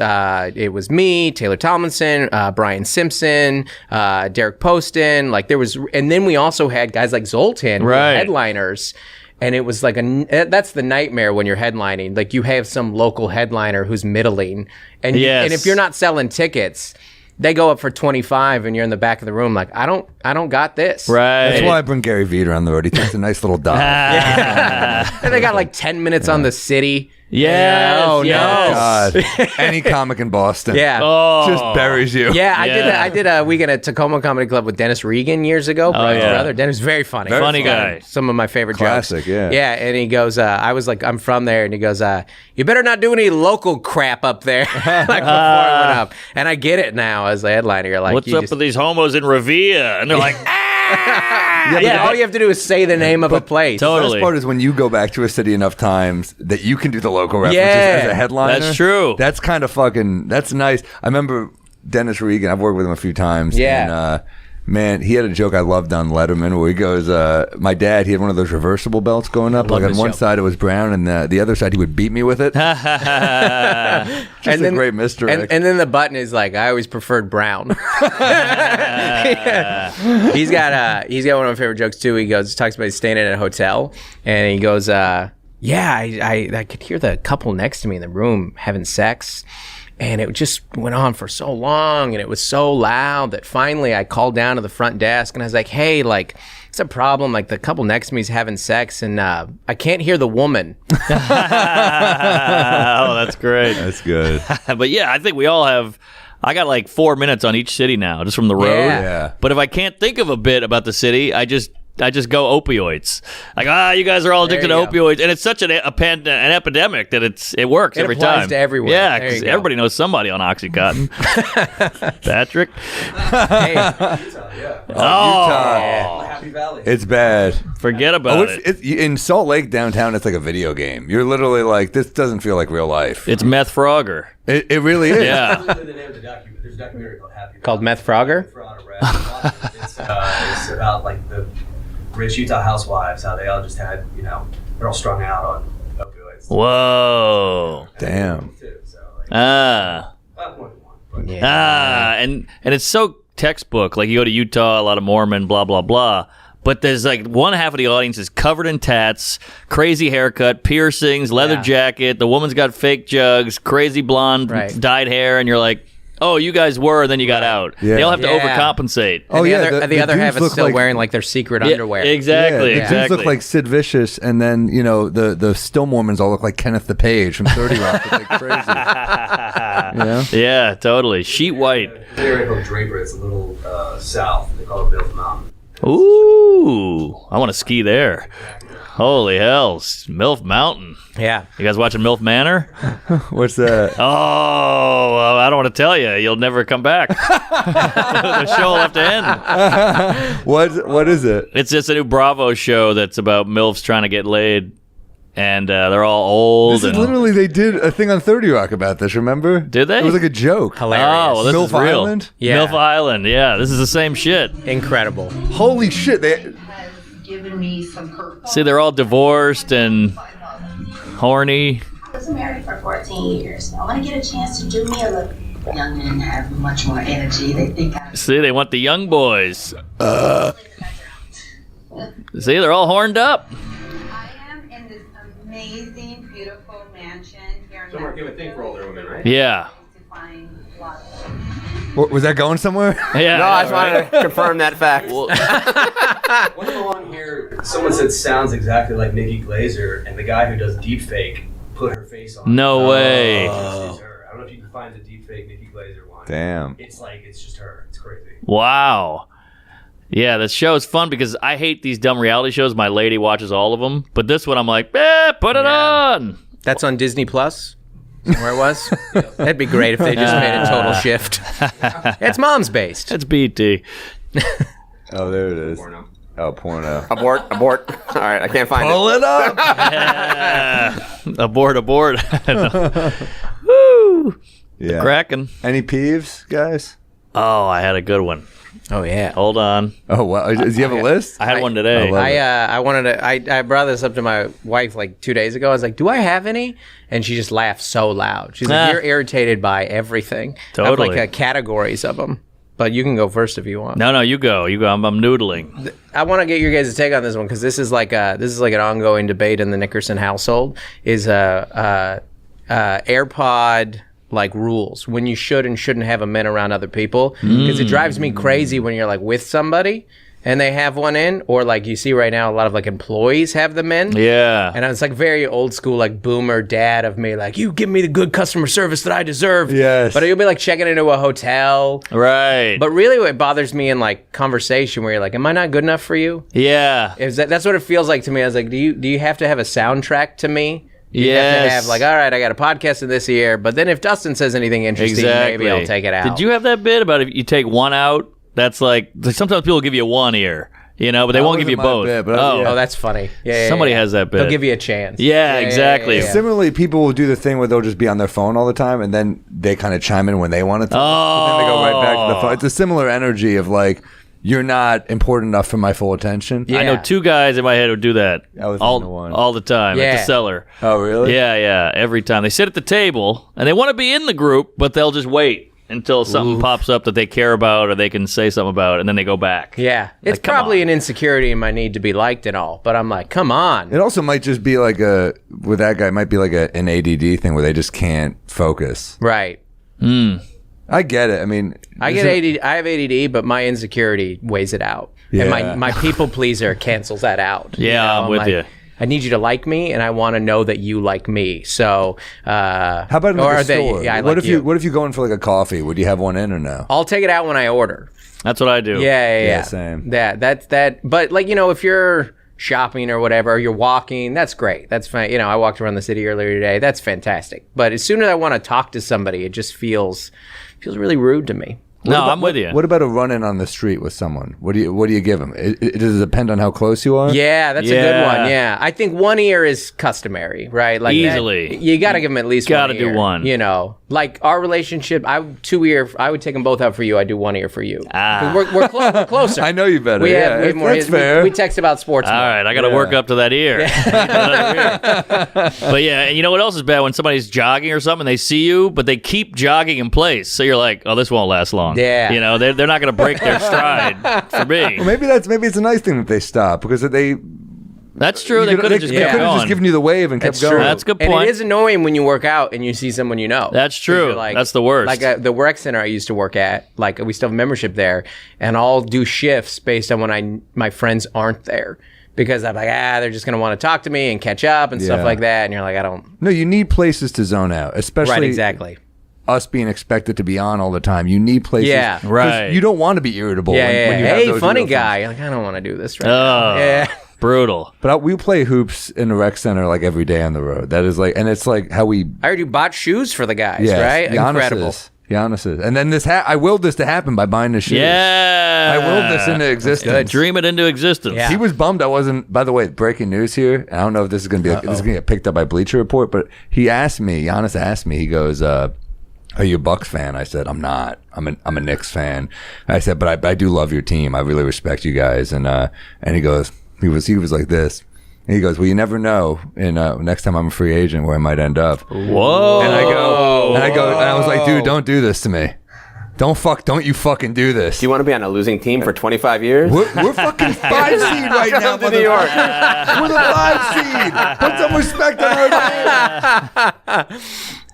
me, Taylor Tomlinson, Brian Simpson, Derek Poston. Like there was, and then we also had guys like Zoltan, who were Right. headliners. And it was like that's the nightmare when you're headlining. Like you have some local headliner who's middling, and Yes. and if you're not selling tickets, they go up for 25, and you're in the back of the room like I don't got this. Right. That's why I bring Gary Veeder on the road. He takes a nice little dive. And they got like 10 minutes on the city. Yes, Oh yes. no. God, any comic in Boston, Yeah. just buries you. Yeah, Yeah. I did a weekend at Tacoma Comedy Club with Dennis Regan years ago. Brian's yeah. brother. Dennis is very funny. Funny guy. Some of my favorite Classic, jokes. yeah. Yeah, and he goes, I was like, I'm from there, and he goes, you better not do any local crap up there. Like before I went up. And I get it now as the headliner. You're like, What's up with these homos in Revere? And they're like, Yeah, all you have to do is say the name of a place. The Totally. best part is when you go back to a city enough times that you can do the local references Yeah. as a headliner. That's true. That's kind of fucking. That's nice. I remember Dennis Regan. I've worked with him a few times. Yeah. And, man, he had a joke I loved on Letterman where he goes, my dad, he had one of those reversible belts going up. Like on this one joke. side it was brown and the other side he would beat me with it. Just a great misdirect. And then the button is like, I always preferred brown. He's got one of my favorite jokes too. He talks about he's staying in a hotel, and he goes, I could hear the couple next to me in the room having sex. And it just went on for so long, and it was so loud that finally I called down to the front desk, and I was like, hey, like, it's a problem. Like, the couple next to me is having sex, and I can't hear the woman. oh, that's great. That's good. But yeah, I think we all have. I got like 4 minutes on each city now, just from the road. Yeah. But if I can't think of a bit about the city, I just go opioids. Like, you guys are all addicted to There you go. opioids, and it's such an epidemic that it works It every applies time to everywhere. Yeah, There you because go. everybody knows somebody on OxyContin. Patrick. Hey, Happy Valley. It's bad. Forget about it. It's in Salt Lake downtown. It's like a video game. You're literally like, this doesn't feel like real life. It's meth Frogger. It really is. Yeah. Literally the name of the document. There's a documentary called Happy Valley. Called Meth Frogger? It's about like the rich Utah housewives, how they all just had, they're all strung out on opioids. Whoa. Damn. Too, so, like, Ah. not more than one, but And it's so textbook. Like you go to Utah, a lot of Mormon, blah blah blah. But there's like one half of the audience is covered in tats, crazy haircut, piercings, leather Yeah. jacket. The woman's got fake jugs, crazy blonde Right. dyed hair, and you're like, Oh, you guys were, and then you got out. Yeah. They all have to Yeah. overcompensate. And the other dudes half is look still like- wearing like their secret underwear. Exactly. the Exactly. dudes look like Sid Vicious, and then the still Mormons all look like Kenneth the Page from 30 Rock. It's like crazy. Yeah, totally. Sheet white. The area called Draper. It's a little south. They call it Milf Mountain. Ooh, I want to ski there. Holy hell, MILF Mountain. Yeah. You guys watching MILF Manor? What's that? Oh, well, I don't want to tell you. You'll never come back. The show will have to end. What is it? It's just a new Bravo show that's about MILFs trying to get laid. And they're all old. This is and literally, they did a thing on 30 Rock about this, remember? Did they? It was like a joke. Hilarious. Oh, well, this MILF is real. Island? Yeah. MILF Island, yeah. This is the same shit. Incredible. Holy shit. has given me some hurt. See, they're all divorced and horny. I was married for 14 years. I want to get a chance to do me a look. Young men have much more energy. They think I'm... See, they want the young boys. See, they're all horned up. I am in this amazing, beautiful mansion here in Somewhere give a thing for older women, right? Yeah. to find lots of... Was that going somewhere? Yeah. No, I just wanted to confirm that fact. What's along here? Someone said sounds exactly like Nikki Glazer, and the guy who does deepfake put her face on. No way. It's her. I don't know if you can find the deepfake Nikki Glazer one. Damn. It's like it's just her. It's crazy. Wow. Yeah, this show is fun because I hate these dumb reality shows. My lady watches all of them. But this one, I'm like, put it on. That's on Disney Plus. Where it was? That'd be great if they just made a total shift. It's mom's based. It's BT. Oh, there it is. Porno. Oh, porno. Abort. All right, I can't find Pull it. it up. Abort. Woo. Yeah. Kraken. Any peeves, guys? Oh, I had a good one. Oh yeah. Hold on. Oh, wow. Does he have a list? I had one today. I wanted to. I brought this up to my wife like 2 days ago. I was like, "Do I have any?" And she just laughed so loud. She's like, "You're irritated by everything." Totally. I have like categories of them. But you can go first if you want. No, you go. You go. I'm noodling. I want to get your guys' take on this one because this is like an ongoing debate in the Nickerson household. Is AirPod like rules when you should and shouldn't have them in around other people, because it drives me crazy when you're like with somebody and they have one in, or like you see right now a lot of like employees have them in. Yeah. And it's like very old school, like boomer dad of me, like, you give me the good customer service that I deserve. Yes. But you'll be like checking into a hotel. Right. But really what bothers me in like conversation where you're like, am I not good enough for you? Yeah. That's what it feels like to me. I was like, do you have to have a soundtrack to me? You have to have like, all right, I got a podcast in this year, but then if Dustin says anything interesting, maybe I'll take it out. Did you have that bit about if you take one out? That's like sometimes people give you one ear, but they won't give you both. Bit, but Oh, that's funny. Yeah, Somebody yeah. has that bit. They'll give you a chance. Yeah, exactly. yeah. Similarly, people will do the thing where they'll just be on their phone all the time, and then they kind of chime in when they want to talk. And then they go right back to the phone. It's a similar energy of like, you're not important enough for my full attention. Yeah. I know two guys in my head who do that I was on the one. all the time at Yeah. the cellar. Oh, really? Yeah, every time. They sit at the table, and they want to be in the group, but they'll just wait until something pops up that they care about or they can say something about, and then they go back. Yeah. It's come probably on. an insecurity in my need to be liked and all, but I'm like, come on. It also might just be like with that guy, it might be like an ADD thing where they just can't focus. Right. I get it. I mean, I get ADD. I have ADD, but my insecurity weighs it out. And Yeah. my people pleaser cancels that out. Yeah, I'm with like, you. I need you to like me, and I want to know that you like me. So, how about in like a store? Yeah, I what like if what if you go in for like a coffee? Would you have one in or no? I'll take it out when I order. That's what I do. Yeah. Same. That's that. But like, if you're shopping or whatever, or you're walking, that's great. That's fine. I walked around the city earlier today. That's fantastic. But as soon as I want to talk to somebody, it just feels really rude to me. No, I'm with you. What about a run-in on the street with someone? What do you give them? Does it depend on how close you are? Yeah, that's a good Yeah. one. Yeah, I think one ear is customary, right? Like Easily. you got to give them at least Gotta one do ear, one. Like our relationship, I would take them both out for you. I do one ear for you. Ah. We're closer. I know you better. We have, yeah, more. that's fair. We text about sports. All more. right, I got to work up to that ear. But yeah, and you know what else is bad? When somebody's jogging or something, they see you, but they keep jogging in place. So you're like, oh, this won't last long. Yeah. They're not going to break their stride for me. Well, maybe it's a nice thing that they stop because That's true. They could have just kept could have going. just given you the wave and kept going. True. That's a good And point. it is annoying when you work out and you see someone you know. That's true. That's the worst. Like the rec center I used to work at, like we still have a membership there, and I'll do shifts based on when my friends aren't there. Because I'm like, they're just going to want to talk to me and catch up and stuff like that. And you're like, I don't. No, you need places to zone out, especially Right, exactly. us being expected to be on all the time. You need places. Yeah. 'cause Right. You don't want to be irritable when you have Hey, those funny real guy. friends. You're like, I don't want to do this right now. Yeah. Brutal. But we play hoops in the rec center like every day on the road. That is like, and it's like how we. I heard you bought shoes for the guys, Yes, right? Incredible. Giannis's. And then I willed this to happen by buying the shoes. Yeah. I willed this into existence. Dream it into existence. Yeah. He was bummed I wasn't. By the way, breaking news here. And I don't know if this is going to be. This is going to get picked up by Bleacher Report. But Giannis asked me. He goes, "Are you a Bucks fan?" I said, "I'm not. I'm a Knicks fan." I said, "But I do love your team. I really respect you guys." And he goes, he was like this. And he goes, "Well, you never know. And next time I'm a free agent, where I might end up." Whoa. And I was like, "Dude, don't do this to me. Don't you fucking do this." Do you want to be on a losing team for 25 years? We're fucking 5 seed right now, to New York. We're the 5 seed. Put some respect on our name.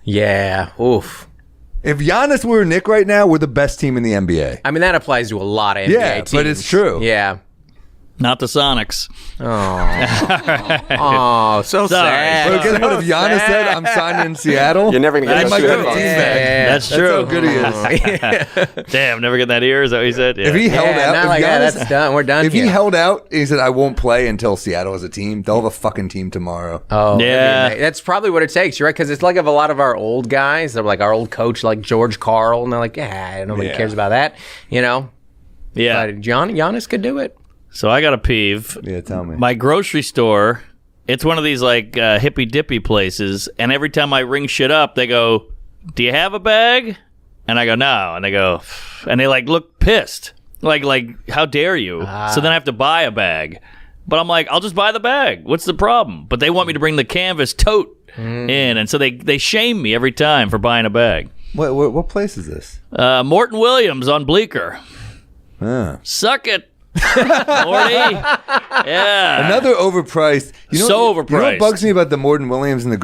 Yeah. Oof. If Giannis were a Knick right now, we're the best team in the NBA. I mean, that applies to a lot of NBA teams. but it's true. Yeah. Not the Sonics. Oh, so sad. But guess what? If Giannis said, "I'm signing in Seattle," You're never going to get I a might shoe go to headphones. team back. That's That's true. how good he is. Damn, never get that ear. Is that what he said? Yeah. If he held out, not if like Giannis, that's done. We're done if here. he held out, and he said, "I won't play until Seattle has a team," they'll have a fucking team tomorrow. Oh, Yeah. that's probably what it takes. You're right, because it's like of a lot of our old guys. They're like our old coach, like George Karl, and they're like, nobody cares about that, you know. Yeah. But Giannis could do it. So I got a peeve. Yeah, tell me. My grocery store, it's one of these like hippy dippy places, and every time I ring shit up, they go, "Do you have a bag?" And I go, "No," and they go, and they like look pissed, like how dare you? So then I have to buy a bag, but I'm like, I'll just buy the bag. What's the problem? But they want me to bring the canvas tote in, and so they shame me every time for buying a bag. What place is this? Morton Williams on Bleecker. Suck it. Morty. Yeah. Another overpriced. So overpriced. You know what bugs me about the Morton Williams and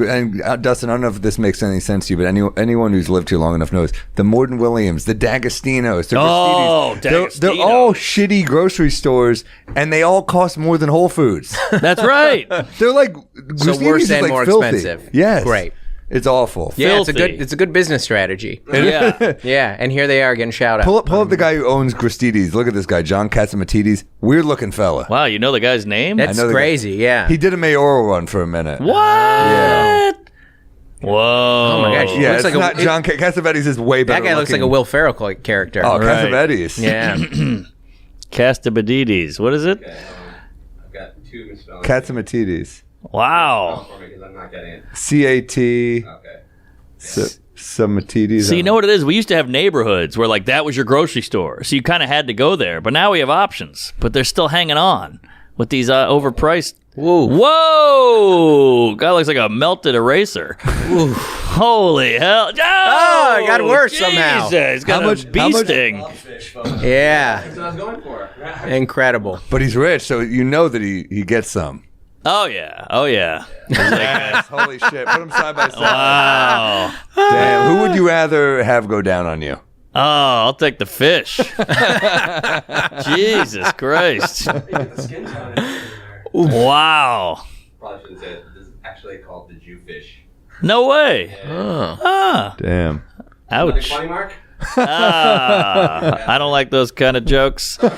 Dustin? I don't know if this makes any sense to you, but anyone who's lived here long enough knows the Morton Williams, the D'Agostino's, the Oh, Gristinis, they're all shitty grocery stores, and they all cost more than Whole Foods. That's right. They're like So Gristini's worse is and like more filthy. expensive. Yes, Great. It's awful. Yeah, Filthy. it's a good business strategy. Yeah. Yeah, and here they are getting shout out. Pull up the guy who owns Gristides. Look at this guy, John Katzimatidis. Weird looking fella. Wow, you know the guy's name? That's I know the guy. crazy. Yeah. He did a mayoral run for a minute. What? Yeah. Whoa. Oh my gosh. Yeah, Looks it's like not John Cassavetes is way better. That guy looks like a Will Ferrell character. Oh, Right. Cassavetes. Yeah. Castabadides. What is it? I've got 2 misspellings. Katzimatidis. Wow. For me, 'cause I'm not getting it. CAT. Okay. Samatidis. So you know what it is? We used to have neighborhoods where like that was your grocery store. So you kind of had to go there. But now we have options. But they're still hanging on with these overpriced. Whoa. Guy looks like a melted eraser. Holy hell. Oh, it got worse somehow. He's got How a much- bee how much- sting. Yeah. That's what I was going for. Incredible. But he's rich, so you know that he gets some. Oh, yeah. Oh, yeah. Yes, holy shit. Put them side by side. Wow. Damn. Who would you rather have go down on you? Oh, I'll take the fish. Jesus Christ. You get the skin tone and everything there. Wow. Probably shouldn't say it. This is actually called the Jew fish. No way. Damn. Another Ouch. funny mark? I don't like those kind of jokes. Why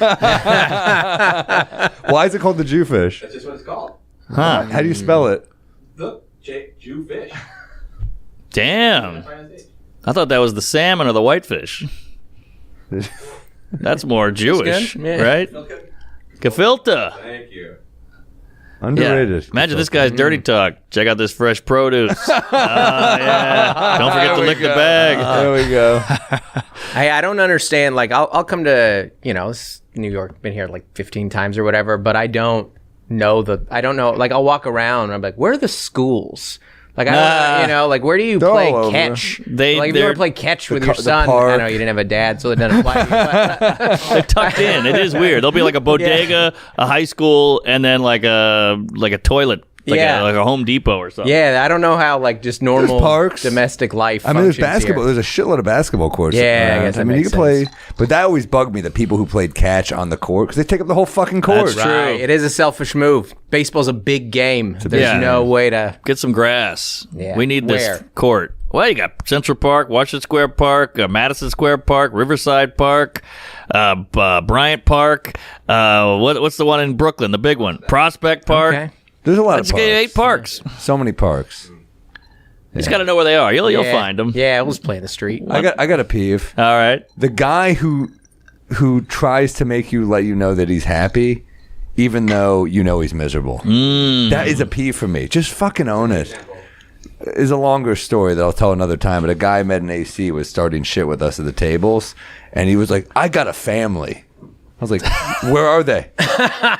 is it called the Jewfish? That's just what it's called. Huh. How do you spell it? The Jew fish. Damn. I thought that was the salmon or the whitefish. That's more Jewish, good. Yeah. right? Okay. Gefilte. Thank you. Underrated. Yeah. Imagine this guy's dirty talk. Check out this fresh produce. Yeah. Don't forget to lick the bag. There we go. Hey, I don't understand. Like, I'll come to, New York, been here like 15 times or whatever, but I don't know. Like, I'll walk around and I'm like, where are the schools? Like, I don't know, like, where do you They're play all over. catch? They- Like, if you they're- want to play catch with your the son, park. I know you didn't have a dad, so it doesn't apply to you. But, They're tucked in. It is weird. There'll be like a bodega, a high school, and then like a toilet, like a Home Depot or something. yeah, I don't know how, like, just normal parks. domestic life I mean, there's functions basketball. here. There's a shitload of basketball courts. Yeah, I around. guess that mean, you makes can play, sense. but that always bugged me. The people who played catch on the court because they take up the whole fucking court. That's true. Right. It is a selfish move. Baseball's a big game. There's big no game. way to... Get some grass. Yeah. We need this Where? court. Well, you got Central Park, Washington Square Park, Madison Square Park, Riverside Park, Bryant Park. What's the one in Brooklyn? The big one, Prospect Park. Okay. There's a lot Let's of get parks. 8 parks. So many parks. You just got to know where they are. You'll Yeah. find them. Yeah, we'll just play in the street. I got a peeve. All right. The guy who tries to make you let you know that he's happy, even though you know he's miserable. That is a peeve for me. Just fucking own it. It's a longer story that I'll tell another time. But a guy I met in AC was starting shit with us at the tables, and he was like, "I got a family." I was like, "Where are they?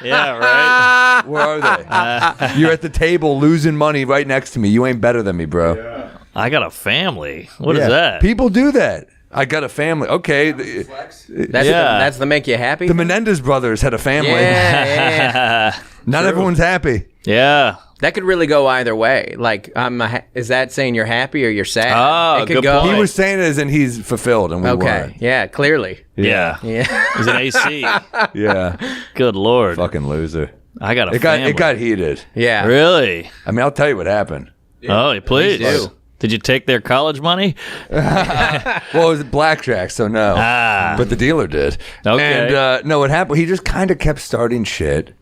Yeah, right. Where are they? You're at the table losing money right next to me. You ain't better than me, bro." I got a family. What is Yeah. that? People do that. I got a family. Okay. That's the make you happy? The Menendez brothers had a family. yeah. Not everyone's happy. Yeah. That could really go either way. Like, is that saying you're happy or you're sad? Oh, it could good go. point. He was saying it as in he's fulfilled, and we Okay. weren't. Yeah, clearly. Yeah. Yeah. He's an AC. Yeah. Good Lord. Fucking loser. I got a It got family. it got heated. Yeah. Really? I mean, I'll tell you what happened. Oh, please. do. Did you take their college money? Well, it was blackjack, so no. But the dealer did. Okay. And no, what happened? He just kind of kept starting shit,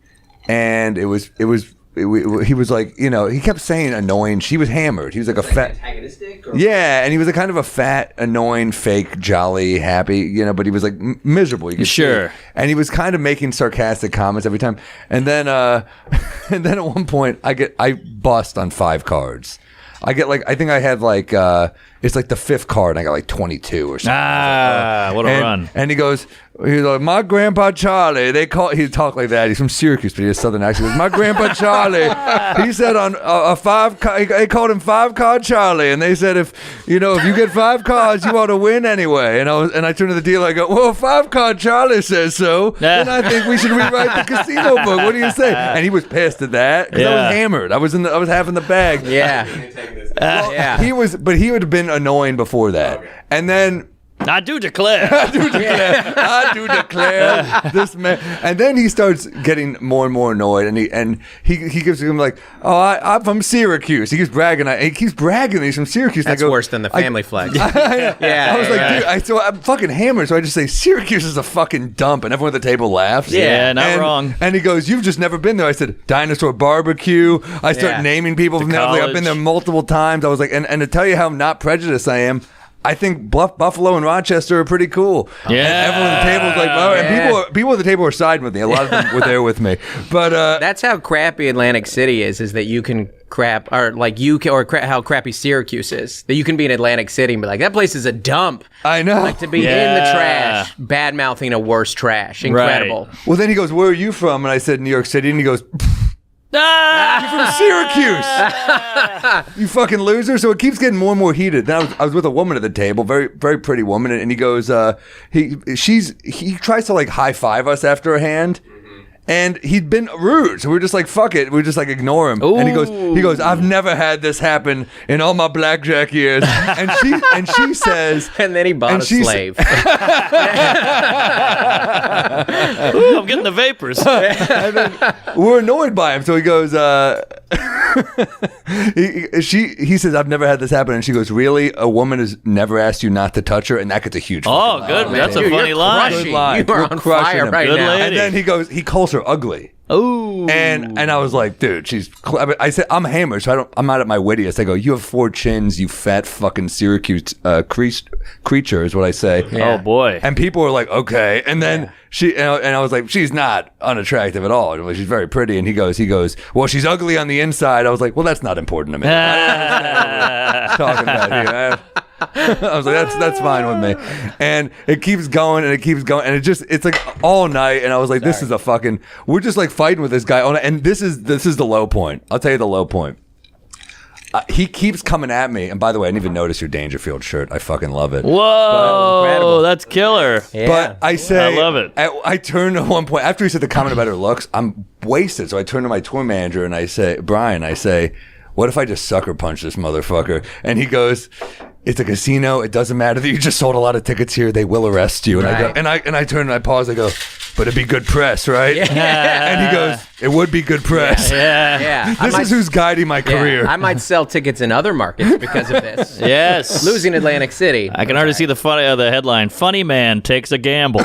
and he was like, you know, he kept saying annoying. She was hammered. He was like a fat. Antagonistic? Or Yeah, and he was a kind of a fat, annoying, fake, jolly, happy, you know, but he was like miserable. You could see Sure. it. And he was kind of making sarcastic comments every time. And then and then at one point I bust on 5 cards. I think I had like it's like the 5th card and I got like 22 or something. What a run. And he's like, my grandpa Charlie, he talked like that. He's from Syracuse, but he has a southern accent. He goes, my grandpa Charlie, he said on a 5 card, they called him 5 card Charlie, and they said if you get 5 cards, you ought to win anyway. And I turned to the dealer, I go, well, 5 card Charlie says so, then I think we should rewrite the casino book. What do you say? And he was pissed at that because I was hammered. I was having the bag. Yeah. Yeah. He would have been annoying before that, and then. I do declare. I do declare this man. And then he starts getting more and more annoyed, and he gives him like, oh, I'm from Syracuse. He keeps bragging. He keeps bragging that he's from Syracuse. That's and I go, worse than the family flex. Yeah, I was like, dude, I'm fucking hammered. So I just say Syracuse is a fucking dump, and everyone at the table laughs. Yeah, not wrong. And he goes, you've just never been there. I said, Dinosaur Barbecue. I start naming people from there. I was like, I've been there multiple times. I was like, and to tell you how not prejudiced I am. I think Buffalo and Rochester are pretty cool. Yeah. And everyone at the table was like, oh, and people at the table were siding with me. A lot of them were there with me. But that's how crappy Atlantic City is that you can crap, or like how crappy Syracuse is. That you can be in Atlantic City and be like, that place is a dump. I know. Like to be in the trash, bad mouthing a worse trash. Incredible. Right. Well, then he goes, where are you from? And I said, New York City. And he goes, Ah! you're from Syracuse. You fucking loser. So it keeps getting more and more heated. Then I was with a woman at the table, very, very pretty woman. And he goes, he tries to like high five us after a hand. And he'd been rude, so we were just like, "Fuck it." We just like ignore him. And he goes, "I've never had this happen in all my blackjack years." And she says, and then he bought a slave. Ooh, I'm getting the vapors. and then we're annoyed by him, so he goes, he says, "I've never had this happen," and she goes, "Really? A woman has never asked you not to touch her?" And that gets a huge. Oh, good. That's a funny line. Crushing. line. You are We're on crushing fire him. right Good now. lady. And then he calls her ugly. Ooh. And I was like, dude, I said, I'm hammered, so I'm not at my wittiest. I go, you have 4 chins, you fat fucking Syracuse creature, is what I say. Yeah. Oh, boy. And people were like, okay. And then and I was like, she's not unattractive at all. She's very pretty. And he goes, well, she's ugly on the inside. I was like, well, that's not important to me. I don't know what you're talking about here. I was like, that's fine with me. And it keeps going and it keeps going. And it's like all night. And I was like, this is we're just like fighting with this guy all night. And this is the low point. I'll tell you the low point. he keeps coming at me. And by the way, I didn't even notice your Dangerfield shirt. I fucking love it. Whoa, incredible. that's killer. Yeah. But I say, I love it. I turned at one point after he said the comment about her looks. I'm wasted, so I turn to my tour manager and I say, Brian, what if I just sucker punch this motherfucker? And he goes, it's a casino. It doesn't matter that you just sold a lot of tickets here. They will arrest you. And Right. I turn and I pause. I go, but it'd be good press, right? Yeah. And he goes, it would be good press. Yeah. This is who's guiding my career. I might sell tickets in other markets because of this. Yes. Losing Atlantic City. I can already see the headline. Funny man takes a gamble.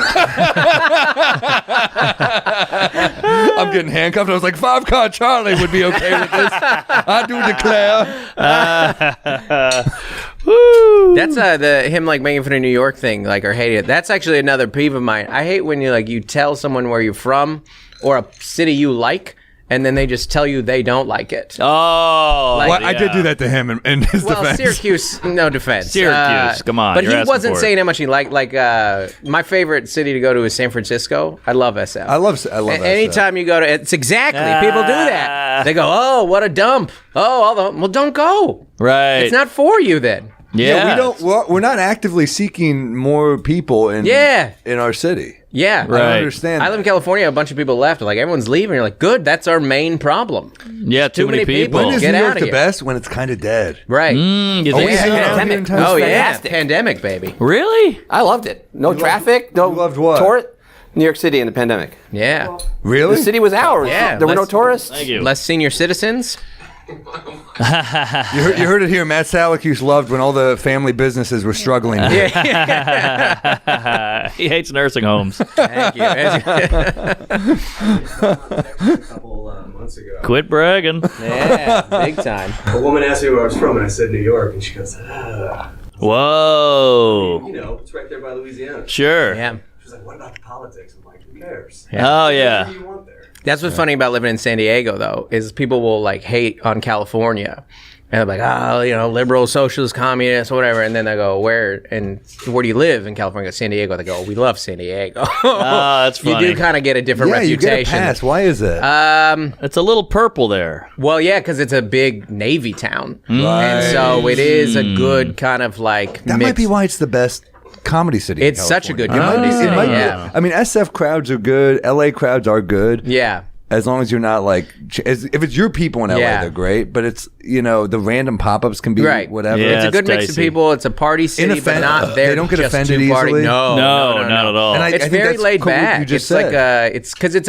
I'm getting handcuffed. I was like, 5-car Charlie would be okay with this. I do declare. That's him like making fun of New York thing, like, or hating it. That's actually another peeve of mine. I hate when you tell someone where you're from or a city you like, and then they just tell you they don't like it. Oh, Well, I did do that to him in his defense. Syracuse, no defense. Syracuse, come on. But you're he asking wasn't for it. saying how much he liked. Like, my favorite city to go to is San Francisco. I love SF. I love SF. Anytime you go to, it's exactly, people do that. They go, oh, what a dump. Oh, well, don't go. Right. It's not for you then. Yeah. We're not actively seeking more people in our city. Yeah. I don't Right. understand. I live in California. A bunch of people left. Like, everyone's leaving. You're like, good. That's our main problem. Yeah, too many people. When is Get New York outta the here. best? When it's kind of dead. Right. You Oh, think we so? hang out Pandemic. here in town? Oh, yeah. Fantastic. Pandemic, baby. Really? I loved it. No traffic. No. you loved what? New York City in the pandemic. Yeah. Really? The city was ours. Yeah, There were no let's- tourists. Thank you. Less senior citizens. You heard it here. Matt Salakuse loved when all the family businesses were struggling. He hates nursing homes. Thank you. A couple months ago. Quit bragging. Yeah, big time. A woman asked me where I was from, and I said New York, and she goes, Whoa. it's right there by Louisiana. Sure. Yeah. She's like, what about the politics? I'm like, who cares? Oh, yeah. What do you want there? That's what's funny about living in San Diego, though, is people will like hate on California. And they're like, liberal, socialist, communist, whatever. And then they go, where do you live in California? San Diego. They go, we love San Diego. Oh, that's funny. You do kind of get a different Yeah, you reputation. get a pass. Why is it? It's a little purple there. Well, yeah, because it's a big Navy town. Right. And so it is a good kind of like That mix. might be why it's the best comedy city. in It's such a good California. comedy city, It might be. yeah. I mean, SF crowds are good. LA crowds are good. Yeah. As long as you're not like, if it's your people in LA, Yeah. they're great. But it's, the random pop-ups can be Right. whatever. Yeah. It's a good it's mix of dicey. people. It's a party city, but not there. They don't get just offended to party. easily? No, No, not at all. And I It's think very that's laid cool what back. you just It's said. like it's because it's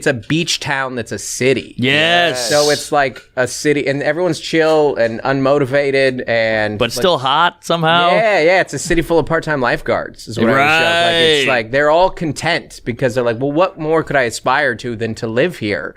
a beach town that's a city. Yes. So it's like a city, and everyone's chill and unmotivated, and But still hot somehow. Yeah. It's a city full of part-time lifeguards. Is what I was shocked. Like, it's Right. like they're all content because they're like, well, what more could I aspire to than to live here?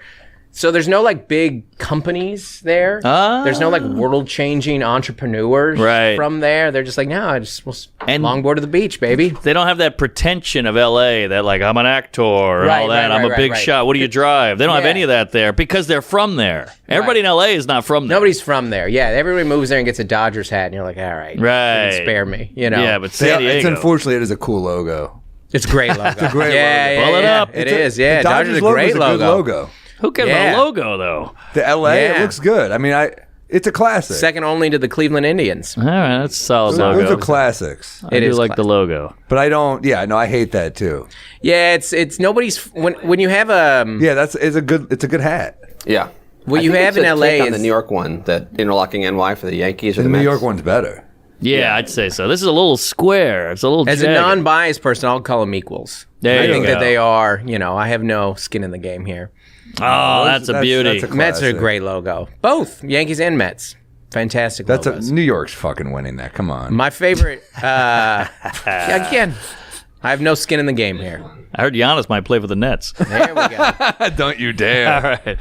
So there's no like big companies there. There's no like world-changing entrepreneurs from there. They're just like, no, I just will longboard to the beach, baby. They don't have that pretension of LA that like I'm an actor and all that. I'm a big shot. What do you drive? They don't have any of that there because they're from there. Everybody in LA is not from there. Nobody's from there. Yeah, everybody moves there and gets a Dodgers hat, and you're like, all right, Right. spare me. Yeah, but San Diego. It's unfortunately, it is a cool logo. It's a great logo. It's a great logo. Yeah, Pull it up. It is. Yeah, The Dodgers a logo great is a logo. good logo. Who cares Yeah. about a logo though? The LA, it Yeah. looks good. I mean, it's a classic. Second only to the Cleveland Indians. All right, that's a solid Those logo. are classics. I do is like the logo. But I don't. Yeah, no, I hate that too. Yeah, it's nobody's when you have Yeah, it's a good hat. Yeah. What I you think have it's in a LA take on is the New York one, that interlocking NY for the Yankees or The the New Mets. York one's better. Yeah, I'd say so. This is a little square. It's a little as a jagged. non-biased person, I'll call them equals. There I you think go. that they are. I have no skin in the game here. Oh, that's a beauty. that's a Mets are a classic. great logo. Both Yankees and Mets, fantastic. That's logos. New York's fucking winning that. Come on. My favorite. Again, I have no skin in the game here. I heard Giannis might play for the Nets. There we go. Don't you dare. All right.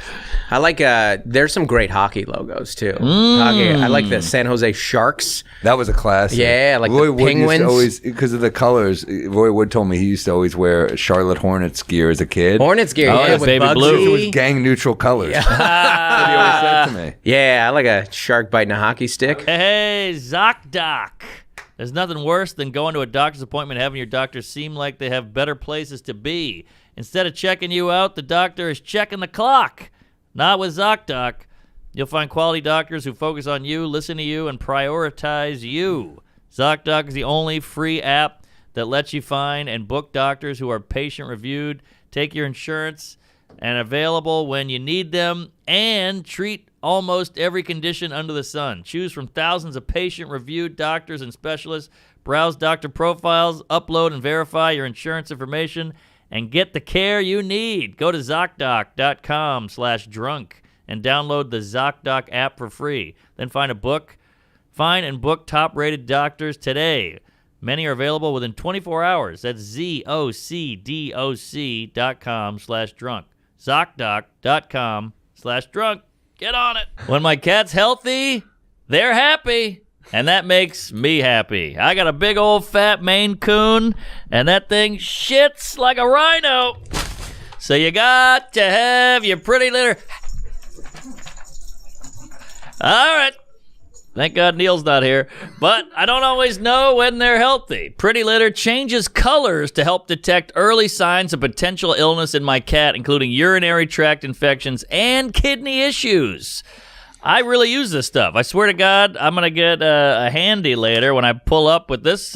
I like. There's some great hockey logos too. Hockey. I like the San Jose Sharks. That was a classic. Yeah, like Roy the Wood used to Penguins. always, because of the colors. Roy Wood told me he used to always wear Charlotte Hornets gear as a kid. Hornets gear. Oh, yeah, yeah, with baby Bugsy. blue. It was gang neutral colors. That's what he always said to me. Yeah, I like a shark biting a hockey stick. Hey, ZocDoc. There's nothing worse than going to a doctor's appointment and having your doctor seem like they have better places to be. Instead of checking you out, the doctor is checking the clock. Not with ZocDoc. You'll find quality doctors who focus on you, listen to you, and prioritize you. ZocDoc is the only free app that lets you find and book doctors who are patient-reviewed, take your insurance, and available when you need them, and treat almost every condition under the sun. Choose from thousands of patient-reviewed doctors and specialists. Browse doctor profiles, upload and verify your insurance information, and get the care you need. Go to ZocDoc.com/drunk and download the ZocDoc app for free. Then find and book top-rated doctors today. Many are available within 24 hours. That's ZocDoc.com/drunk. ZocDoc.com/drunk. Get on it. When my cat's healthy, they're happy. And that makes me happy. I got a big old fat Maine Coon, and that thing shits like a rhino. So you got to have your pretty litter. All right. Thank God Neil's not here. But I don't always know when they're healthy. Pretty Litter changes colors to help detect early signs of potential illness in my cat, including urinary tract infections and kidney issues. I really use this stuff. I swear to God, I'm going to get a handy later when I pull up with this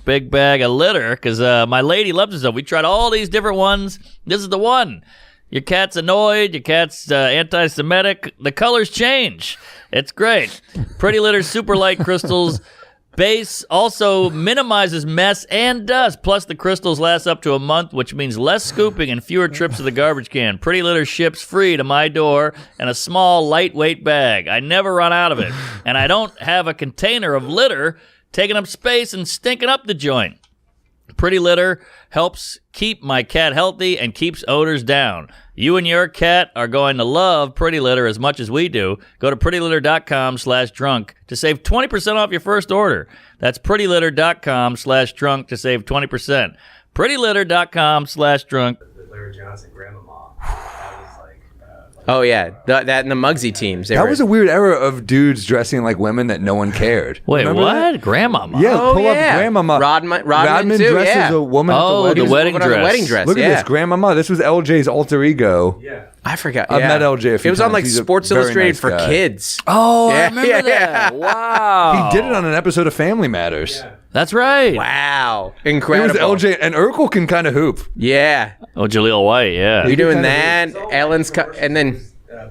big bag of litter, because my lady loves this stuff. We tried all these different ones. This is the one. Your cat's annoyed. Your cat's anti-Semitic. The colors change. It's great. Pretty Litter Super Light Crystals base also minimizes mess and dust. Plus, the crystals last up to a month, which means less scooping and fewer trips to the garbage can. Pretty Litter ships free to my door in a small, lightweight bag. I never run out of it. And I don't have a container of litter taking up space and stinking up the joint. Pretty Litter helps keep my cat healthy and keeps odors down. You and your cat are going to love Pretty Litter as much as we do. Go to prettylitter.com/drunk to save 20% off your first order. That's prettylitter.com/drunk to save 20%. prettylitter.com/drunk. The Larry Johnson grandmama. Oh, yeah. That and the Muggsy teams. That was a weird era of dudes dressing like women that no one cared. Wait, Remember what? that? Grandmama? Yeah, Oh, pull yeah. up Grandmama. Rodman dresses too, yeah. a woman Oh, at the the wedding. wedding dress. Look yeah. at this, Grandmama. This was LJ's alter ego. Yeah. I forgot. I've yeah. met LJ a few It was on times. like He's a Sports very Illustrated nice for guy. kids. Oh, Yeah, I remember yeah. that. Wow. He did it on an episode of Family Matters. Yeah. That's right. Wow. It was Incredible. LJ, and Urkel can kind of hoop. Yeah. Oh, Jaleel White, yeah. You're doing kind of that. Ellen's and then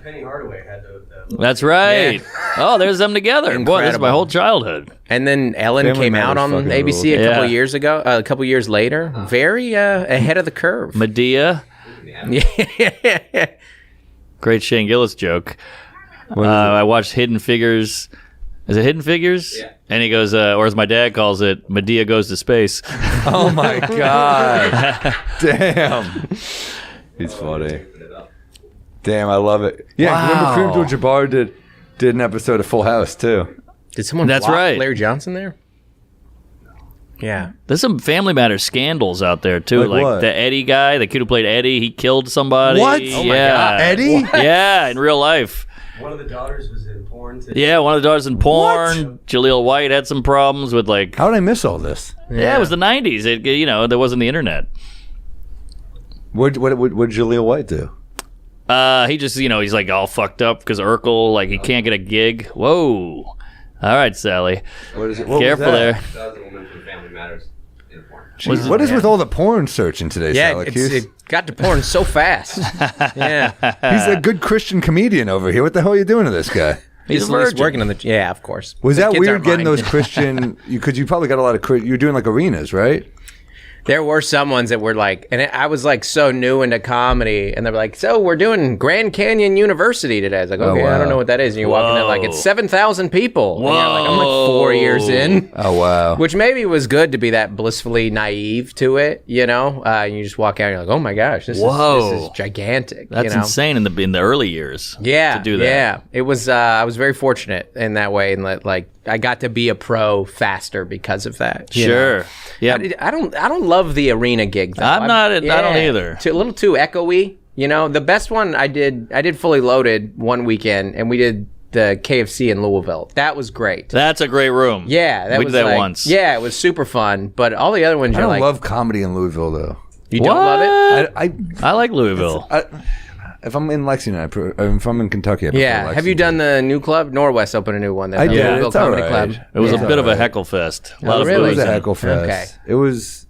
Penny Hardaway had the That's right. Oh, there's them together. Boy, that's my Incredible. whole childhood. Ellen Family came out Matters on fucking ABC rules. a couple Yeah. years ago. A couple years later, very ahead of the curve. Medea. Yeah. Great Shane Gillis joke. I watched Hidden Figures. Is it Hidden Figures? Yeah. And he goes, or as my dad calls it, Medea goes to space. Oh my God. Damn. He's funny. Damn, I love it. Yeah, Wow. remember Kareem Abdul-Jabbar did an episode of Full House too. Did someone That's block right. Larry Johnson there? Yeah. There's some Family Matters scandals out there, too. Like what? The Eddie guy, the kid who played Eddie, he killed somebody. What? Yeah. Oh my God. Eddie? Yeah, in real life. one of the daughters was in porn. Yeah, one of the daughters in porn. Jaleel White had some problems with, like... How did I miss all this? Yeah, it was the 90s. There wasn't the internet. What did Jaleel White do? He just, he's like all fucked up because Urkel, like he can't get a gig. Whoa. All right, Sally. What is it? Careful there. That was the woman from Family Matters in porn. Jeez, what is with all the porn searching today, Yeah, Syracuse? it got to porn so fast. Yeah. He's a good Christian comedian over here. What the hell are you doing to this guy? He's a at least virgin. working on the. Yeah, of course. Was The that kids weird aren't getting mine. those Christian? Because you probably got a lot of. You're doing like arenas, right? There were some ones that were like, and I was like so new into comedy, and they were like, "So we're doing Grand Canyon University today." I was like, "Okay, I wow. don't know what that is." And you're walking in like it's 7,000 people. And you're like, I'm like 4 years in. Oh wow! Which maybe was good to be that blissfully naive to it, and you just walk out and you're like, oh my gosh, this is gigantic. That's insane in the early years. Yeah, to do that. Yeah, it was. I was very fortunate in that way, and like I got to be a pro faster because of that. you know? Sure. Yeah. I don't love the arena gig though. I don't either. A little too echoey. The best one I did Fully Loaded one weekend, and we did the KFC in Louisville. That was great. That's a great room. Yeah, we was did that like, once. Yeah, it was super fun. But all the other ones, I you're don't like, love comedy in Louisville though. you don't love it. I like Louisville. if I'm in Lexington, if I'm in Kentucky, I prefer Yeah. Have you done the new club? Norwest opened a new one. I did. Louisville It's Comedy all right. Club. It was a Yeah. bit of a heckle fest. A lot of really? It was booze a and heckle fest. Okay. It was.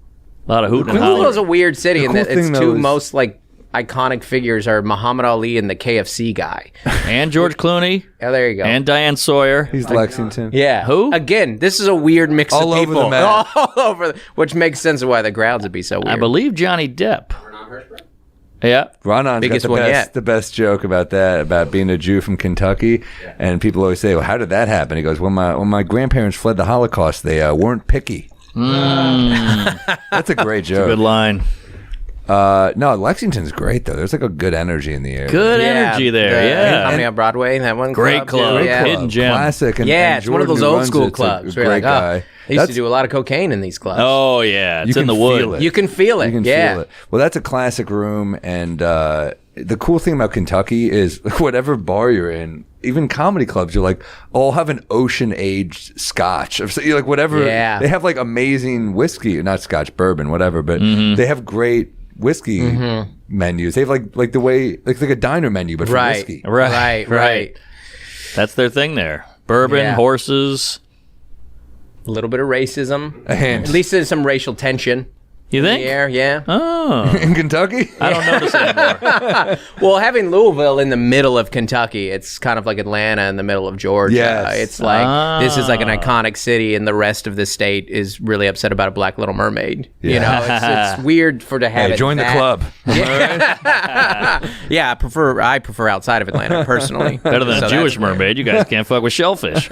a lot of hooting and Louisville's a hollering. weird city The in cool that its thing, though, two is- most like iconic figures are Muhammad Ali and the KFC guy. And George Clooney Oh, there you go. and Diane Sawyer. He's Lexington. yeah. Who? Again, this is a weird mix All of over people. the map. All over, which makes sense of why the crowds would be so weird. I believe Johnny Depp. Yeah. Ronon's Biggest got one the yet. best joke about that, about being a Jew from Kentucky. And people always say, well, how did that happen? He goes, when my grandparents fled the Holocaust, they weren't picky. That's a great joke. Good line. No, Lexington's great, though. There's like a good energy in the air. Good Yeah, energy there. the Yeah. Comedy on Broadway, that one. Great club. Great Yeah. club. Hidden gem. Classic. And, Yeah, and it's one of Jordan, those who old runs school it's clubs. A Where you're great like, guy. they used to do a lot of cocaine in these clubs. Oh yeah, it's You in can the wood. feel it. You can feel it. You can yeah. feel it. Well, that's a classic room, and the cool thing about Kentucky is whatever bar you're in, even comedy clubs, you're like, oh, I'll have an ocean-aged scotch. Or so, you're like, whatever. Yeah. They have like amazing whiskey, not scotch, bourbon, whatever, but Mm-hmm. they have great whiskey menus. They have like the way, like a diner menu, but for Right. whiskey. Right. That's their thing there. Bourbon, Yeah. horses. A little bit of racism. A hint. At least there's some racial tension You in think? the air. Yeah. Oh, In Kentucky? I don't notice anymore. Well, having Louisville in the middle of Kentucky, it's kind of like Atlanta in the middle of Georgia. Yes. It's like this is like an iconic city, and the rest of the state is really upset about a Black Little Mermaid. You know, it's weird to have. Hey, it join the that- club. Yeah, I prefer outside of Atlanta personally. Better than So a Jewish that's weird. mermaid. You guys can't fuck with shellfish.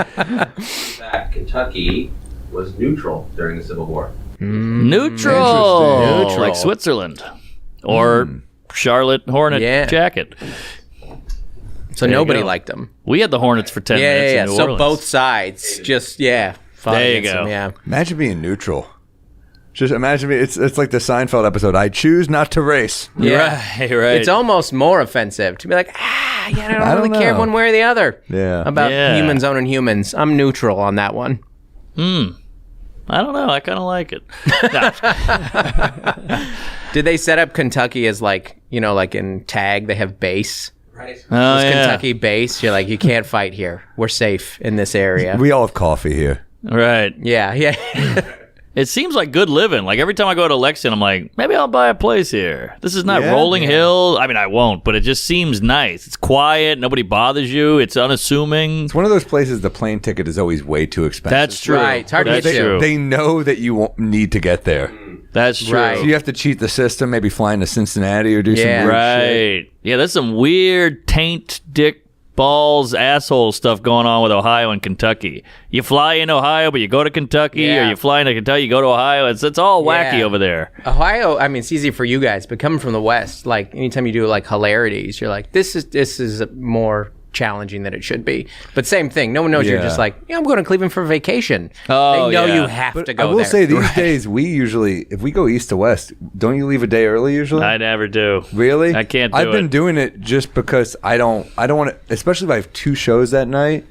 That Kentucky was neutral during the Civil War. Neutral. Interesting. Neutral. Like Switzerland. Or Charlotte Hornet Yeah. jacket. So you nobody go. liked them. We had the Hornets for 10 minutes in New So Orleans. both sides just fought There you against go. them, yeah. Imagine being neutral. Just imagine me. It's like the Seinfeld episode. I choose not to race. Yeah. Right. It's almost more offensive to be like, I don't really care know. one way or the other. Yeah. About Yeah. humans owning humans. I'm neutral on that one. I don't know. I kind of like it. No. Did they set up Kentucky as like in tag they have base? Right. Oh, It's yeah. Kentucky base. You're like, you can't fight here. We're safe in this area. We all have coffee here. Right. Yeah. It seems like good living. Like every time I go to Lexington, I'm like, maybe I'll buy a place here. This is not Yeah? rolling hill. I mean, I won't, but it just seems nice. It's quiet. Nobody bothers you. It's unassuming. It's one of those places the plane ticket is always way too expensive. That's true. Right, it's hard to That's get to. true. They know that you won't need to get there. That's true. Right. So you have to cheat the system, maybe flying to Cincinnati or do some Yeah. weird Right. shit. Yeah, there's some weird taint, dick, balls, asshole stuff going on with Ohio and Kentucky. You fly in Ohio, but you go to Kentucky, Yeah. or you fly into Kentucky, you go to Ohio. It's all wacky Yeah. over there. Ohio, I mean, it's easy for you guys, but coming from the West, like anytime you do like hilarities, you're like, this is more challenging than it should be. But same thing. No one knows you're Yeah. just like, I'm going to Cleveland for vacation. Oh, they know yeah. you have But to go I will there. say these days we usually, if we go east to west, don't you leave a day early usually? I never do. Really? I can't do I've been it. doing it just because I don't want to, especially if I have 2 shows that night.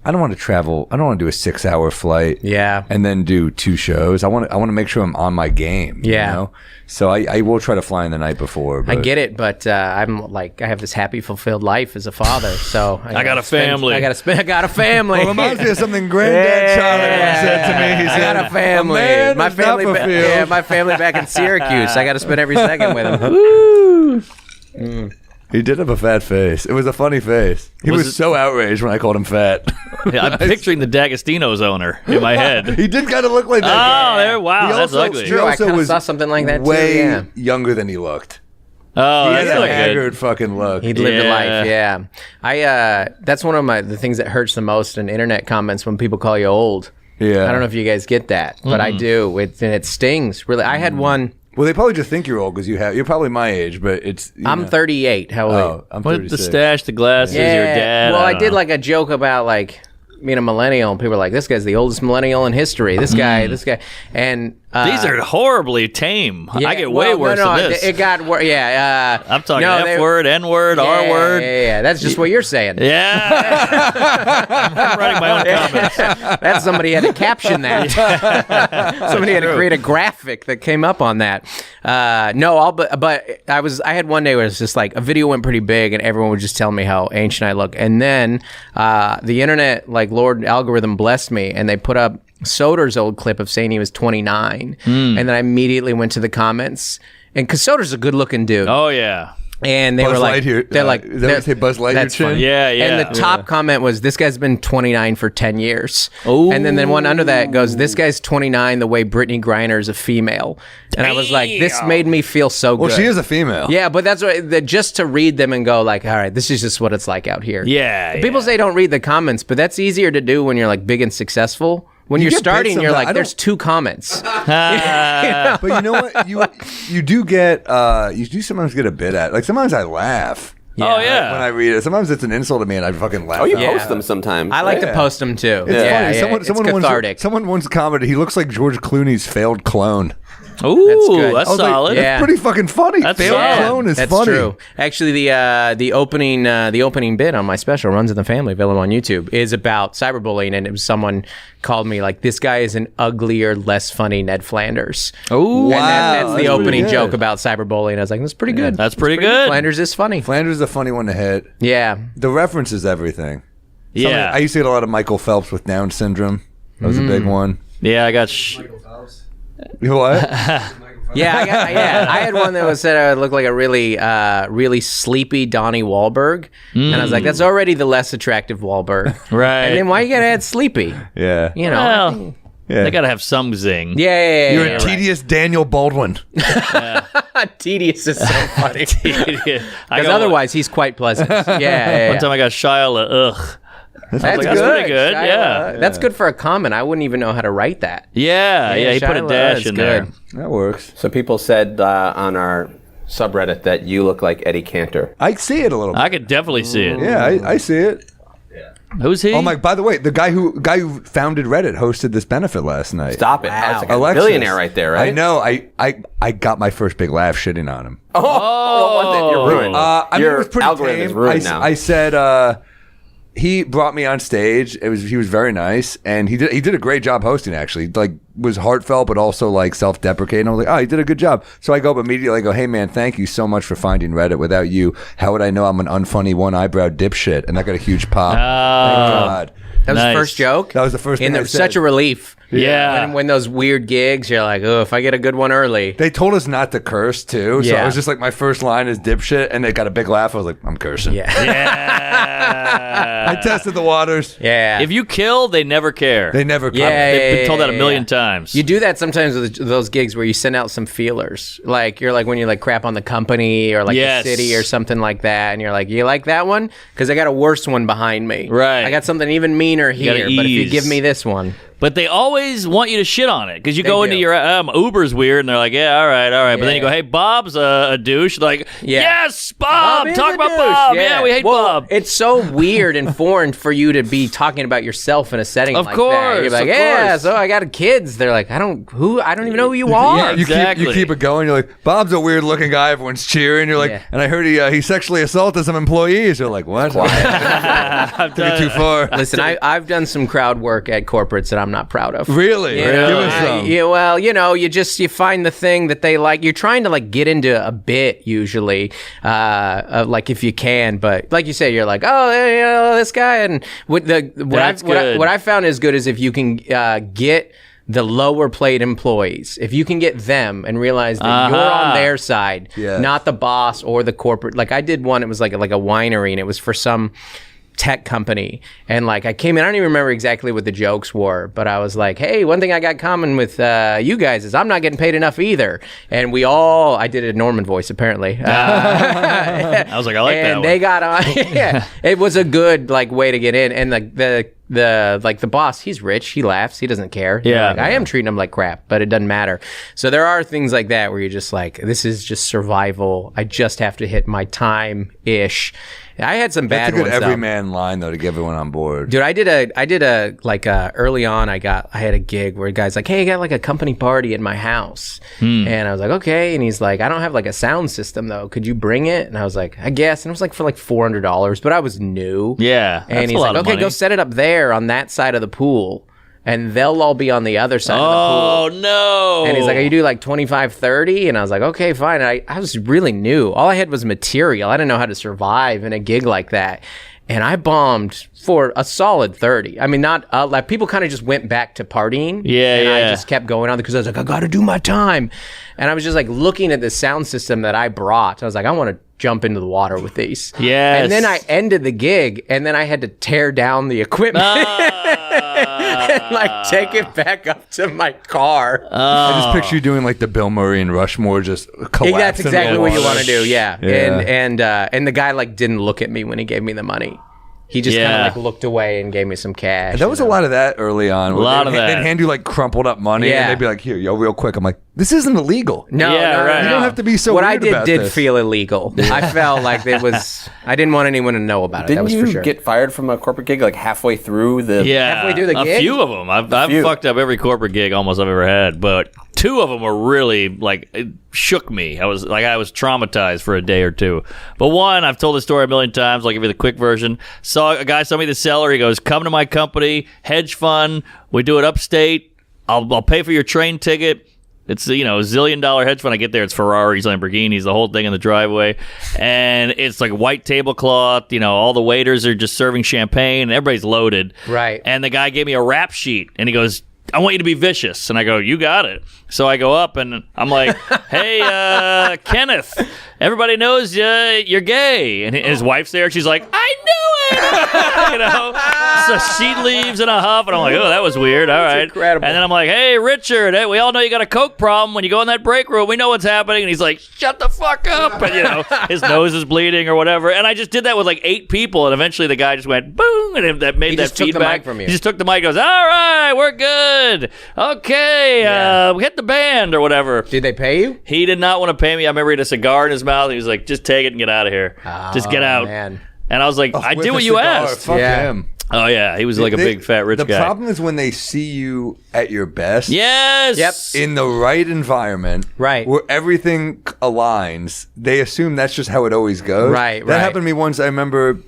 I don't want to travel. I don't want to do a 6-hour flight. Yeah. And then do 2 shows. I want to make sure I'm on my game. Yeah. You know? So I will try to fly in the night before. I But get it, but I'm like, I have this happy, fulfilled life as a father. So I got a family. I got a family. Well, it reminds me of something Granddad Charlie once said to me. He I said, got a family. "A man My is not family, fulfilled." yeah, my family back in Syracuse. I got to spend every second with them. He did have a fat face. It was a funny face. He Was was it- so outraged when I called him fat. Yeah, I'm picturing the D'Agostino's owner in my head. He did kind of look like that. Oh, there! Wow, He that's also- ugly. he True, I also kinda was saw something like that, too, way yeah. younger than he looked. Oh, He that's had not a good. haggard fucking look. He'd lived a Yeah. life, yeah. That's one of the things that hurts the most in internet comments when people call you old. Yeah. I don't know if you guys get that, but I do. And it stings. Really, I had one. Well, they probably just think you're old because you're probably my age, but it's. I'm 38. How old? are you? Oh, I'm What, 36. the stash, the glasses, your dad. Well, I don't did know. like a joke about like being a millennial, and people are like, this guy's the oldest millennial in history. This guy. And these are horribly tame. yeah, I get way worse than this. It got worse. Yeah. I'm talking F-word, N-word, R-word. Yeah. That's just what you're saying. Yeah. I'm writing my own comments. That's somebody had to caption that. Somebody had to create a graphic that came up on that. But I had one day where it was just like a video went pretty big and everyone would just tell me how ancient I look. And then the internet, like Lord algorithm blessed me, and they put up Soder's old clip of saying he was 29. And then I immediately went to the comments, and because Soder's a good looking dude. Oh yeah. And they Buzz were like, Lightyear. they're like, Is that what you say, Buzz Lightyear that's chin? funny. Yeah. And the top comment was, this guy's been 29 for 10 years. Ooh. And then the one under that goes, this guy's 29 the way Brittany Griner's a female. And I was like, this made me feel so good. Well, she is a female. Yeah, but that's what, just to read them and go like, all right, this is just what it's like out here. Yeah. People say don't read the comments, but that's easier to do when you're like big and successful. When you're get starting, bits you're sometimes. like, there's 2 comments. But you know what? You do get you do sometimes get a bit at, like, sometimes I laugh. Oh yeah. When I read it, sometimes it's an insult to me, and I fucking laugh. Oh, you out post them sometimes. I like to post them too. It's funny. Someone, Someone it's cathartic. someone once commented, he looks like George Clooney's failed clone. Ooh, That's good. that's I was like, solid. Yeah. That's pretty fucking funny. That's Failed solid. clone is That's funny. true. Actually, the opening bit on my special, Runs in the Family, available on YouTube, is about cyberbullying, and it was someone called me like, this guy is an uglier, less funny Ned Flanders. Ooh, And Wow, that's the that's opening pretty good. joke about cyberbullying. I was like, that's pretty good. That's pretty good. Flanders is funny. Flanders is a funny one to hit. Yeah. The reference is everything. Yeah. I used to get a lot of Michael Phelps with Down syndrome. That was a big one. Yeah, I got You know what? Yeah, I had one that was said I would look like a really, really sleepy Donnie Wahlberg, and I was like, that's already the less attractive Wahlberg, right. and then why you gotta add sleepy? Yeah. You know? Well, Yeah. they got to have some zing. Yeah. You're a tedious Daniel Baldwin. Tedious is so funny Because because otherwise he's quite pleasant. Yeah. One time I got Shia ugh. That's like, good. that's pretty good, Shia, yeah. That's good for a comment. I wouldn't even know how to write that. Yeah, he put a Shia dash is in good. there. That works. So people said on our subreddit that you look like Eddie Cantor. I see it a little bit. I could definitely see it. Yeah, I see it. Who's he? Oh my! By the way, the guy who founded Reddit hosted this benefit last night. Stop it. Wow. That's like a Alexis. billionaire right there, right? I know. I got my first big laugh shitting on him. Oh, you're ruined. I mean, Your it was pretty algorithm tame. is ruined now. I said he brought me on stage. He was very nice, and he did a great job hosting. Actually, like, was heartfelt, but also like self-deprecating. I was like, oh, he did a good job. So I go up immediately. I go, hey man, thank you so much for finding Reddit. Without you, how would I know I'm an unfunny one-eyebrow dipshit? And that got a huge pop. Thank God. That was Nice. the first joke. That was the first and thing it I was said. such a relief. Yeah. When those weird gigs, you're like, oh, if I get a good one early. They told us not to curse too, so Yeah. it was just like my first line is dipshit, and they got a big laugh. I was like, I'm cursing. Yeah. Yeah. I tested the waters. Yeah. If you kill, they never care. They never. Yeah, They've been told that a yeah, million yeah. times. You do that sometimes with those gigs where you send out some feelers. Like, you're like, when you like crap on the company or like Yes. the city or something like that. And you're like, you like that one? Because I got a worse one behind me. Right. I got something even meaner gotta here. But if you ease. give me this one. But they always want you to shit on it because you They go do. into your Uber's weird, and they're like, "Yeah, all right." But then you go, Yeah. "Hey, Bob's a douche." Like, Yeah. yes, Bob. is Talk a about douche. Bob. Yeah, we hate Well, Bob. It's so weird and foreign for you to be talking about yourself in a setting Of like course, that. You're like, of yeah, course. so I got kids. They're like, I don't even know who you are. Yeah, You Exactly. keep it going. You're like, Bob's a weird looking guy. Everyone's cheering. You're like, Yeah. and I heard he sexually assaulted some employees. You're like, what? I've Took it done too far. Listen, I've done some crowd work at corporates that I'm not proud of. Really? You know, Give us some. yeah, well, you find the thing that they like. You're trying to like get into a bit usually, like if you can. But like you say, you're like, oh, this guy, and what I found is good is if you can get the lower paid employees, if you can get them and realize that you're on their side, Yes. not the boss or the corporate. Like I did one, it was like a winery, and it was for some tech company, and like I came in, I don't even remember exactly what the jokes were, but I was like, hey, one thing I got common with you guys is I'm not getting paid enough either. And I did a Norman voice apparently. I was like, I like that And one. they got on. Yeah, it was a good like way to get in. And the boss, he's rich, he laughs, he doesn't care. Yeah. Like, I am treating him like crap, but it doesn't matter. So there are things like that where you're just like, this is just survival. I just have to hit my time ish. I had some That's bad a good ones. though. everyman line though to get everyone on board. Dude, I did a early on. I had a gig where a guy's like, "Hey, I got like a company party at my house," and I was like, "Okay," and he's like, "I don't have like a sound system though. Could you bring it?" And I was like, "I guess." And it was like for like $400, but I was new. Yeah, and that's he's a lot like, of "Okay, money. go set it up there on that side of the pool, and they'll all be on the other side of the pool." Oh no! And he's like, "You do like 25, 30?" And I was like, "Okay, fine." And I was really new. All I had was material. I didn't know how to survive in a gig like that. And I bombed for a solid 30. I mean, not like people kind of just went back to partying. Yeah, and I yeah. just kept going on because I was like, I got to do my time. And I was just like looking at the sound system that I brought. I was like, I want to jump into the water with these. Yes. And then I ended the gig, and then I had to tear down the equipment and like take it back up to my car. I just picture you doing like the Bill Murray and Rushmore, just collapsing. That's exactly in the what you water. want to do. Yeah. Yeah. And the guy like didn't look at me when he gave me the money. He just kind Yeah. of like looked away and gave me some cash. That was a lot of that early on. A lot of that. They'd hand you like crumpled up money, Yeah. and they'd be like, "Here, yo, real quick." I'm like, "This isn't illegal." No, Yeah, no, right. no. You don't have to be so What weird I about did this. feel illegal. I felt like it was. I didn't want anyone to know about it. Didn't that was you for sure. get fired from a corporate gig like halfway through the? Yeah, halfway through the a gig? few of them. I've few. fucked up every corporate gig almost I've ever had, but two of them were really like it shook me. I was traumatized for a day or two. But one, I've told the story a million times. I'll give you the quick version. A guy saw me at the cellar. He goes, "Come to my company, hedge fund. We do it upstate. I'll pay for your train ticket." It's $1 zillion hedge fund. I get there, it's Ferraris, Lamborghinis, the whole thing in the driveway, and it's like white tablecloth. All the waiters are just serving champagne, and everybody's loaded. Right. And the guy gave me a rap sheet, and he goes, "I want you to be vicious." And I go, "You got it." So I go up, and I'm like, "Hey, Kenneth, everybody knows you're gay." And his wife's there. She's like, "I knew it." So she leaves in a huff, and I'm like, "Oh, that was weird. All right." incredible. And then I'm like, "Hey, Richard, we all know you got a coke problem. When you go in that break room, we know what's happening." And he's like, "Shut the fuck up." And, his nose is bleeding or whatever. And I just did that with like 8 people, and eventually the guy just went, boom, and that made He that just took the feedback. mic from you. He just took the mic and goes, "All right, we're good. Okay, we hit the band," or whatever. Did they pay you? He did not want to pay me. I remember he had a cigar in his mouth. He was like, "Just take it and get out of here. Just get out." Man. And I was like, "I With did a what you cigar, asked." Fuck Yeah. him. Oh yeah, he was like a big fat rich the guy. The problem is when they see you at your best. Yes. Yep. In the right environment, Right. where everything aligns, they assume that's just how it always goes. Right, That right. happened to me once. I remember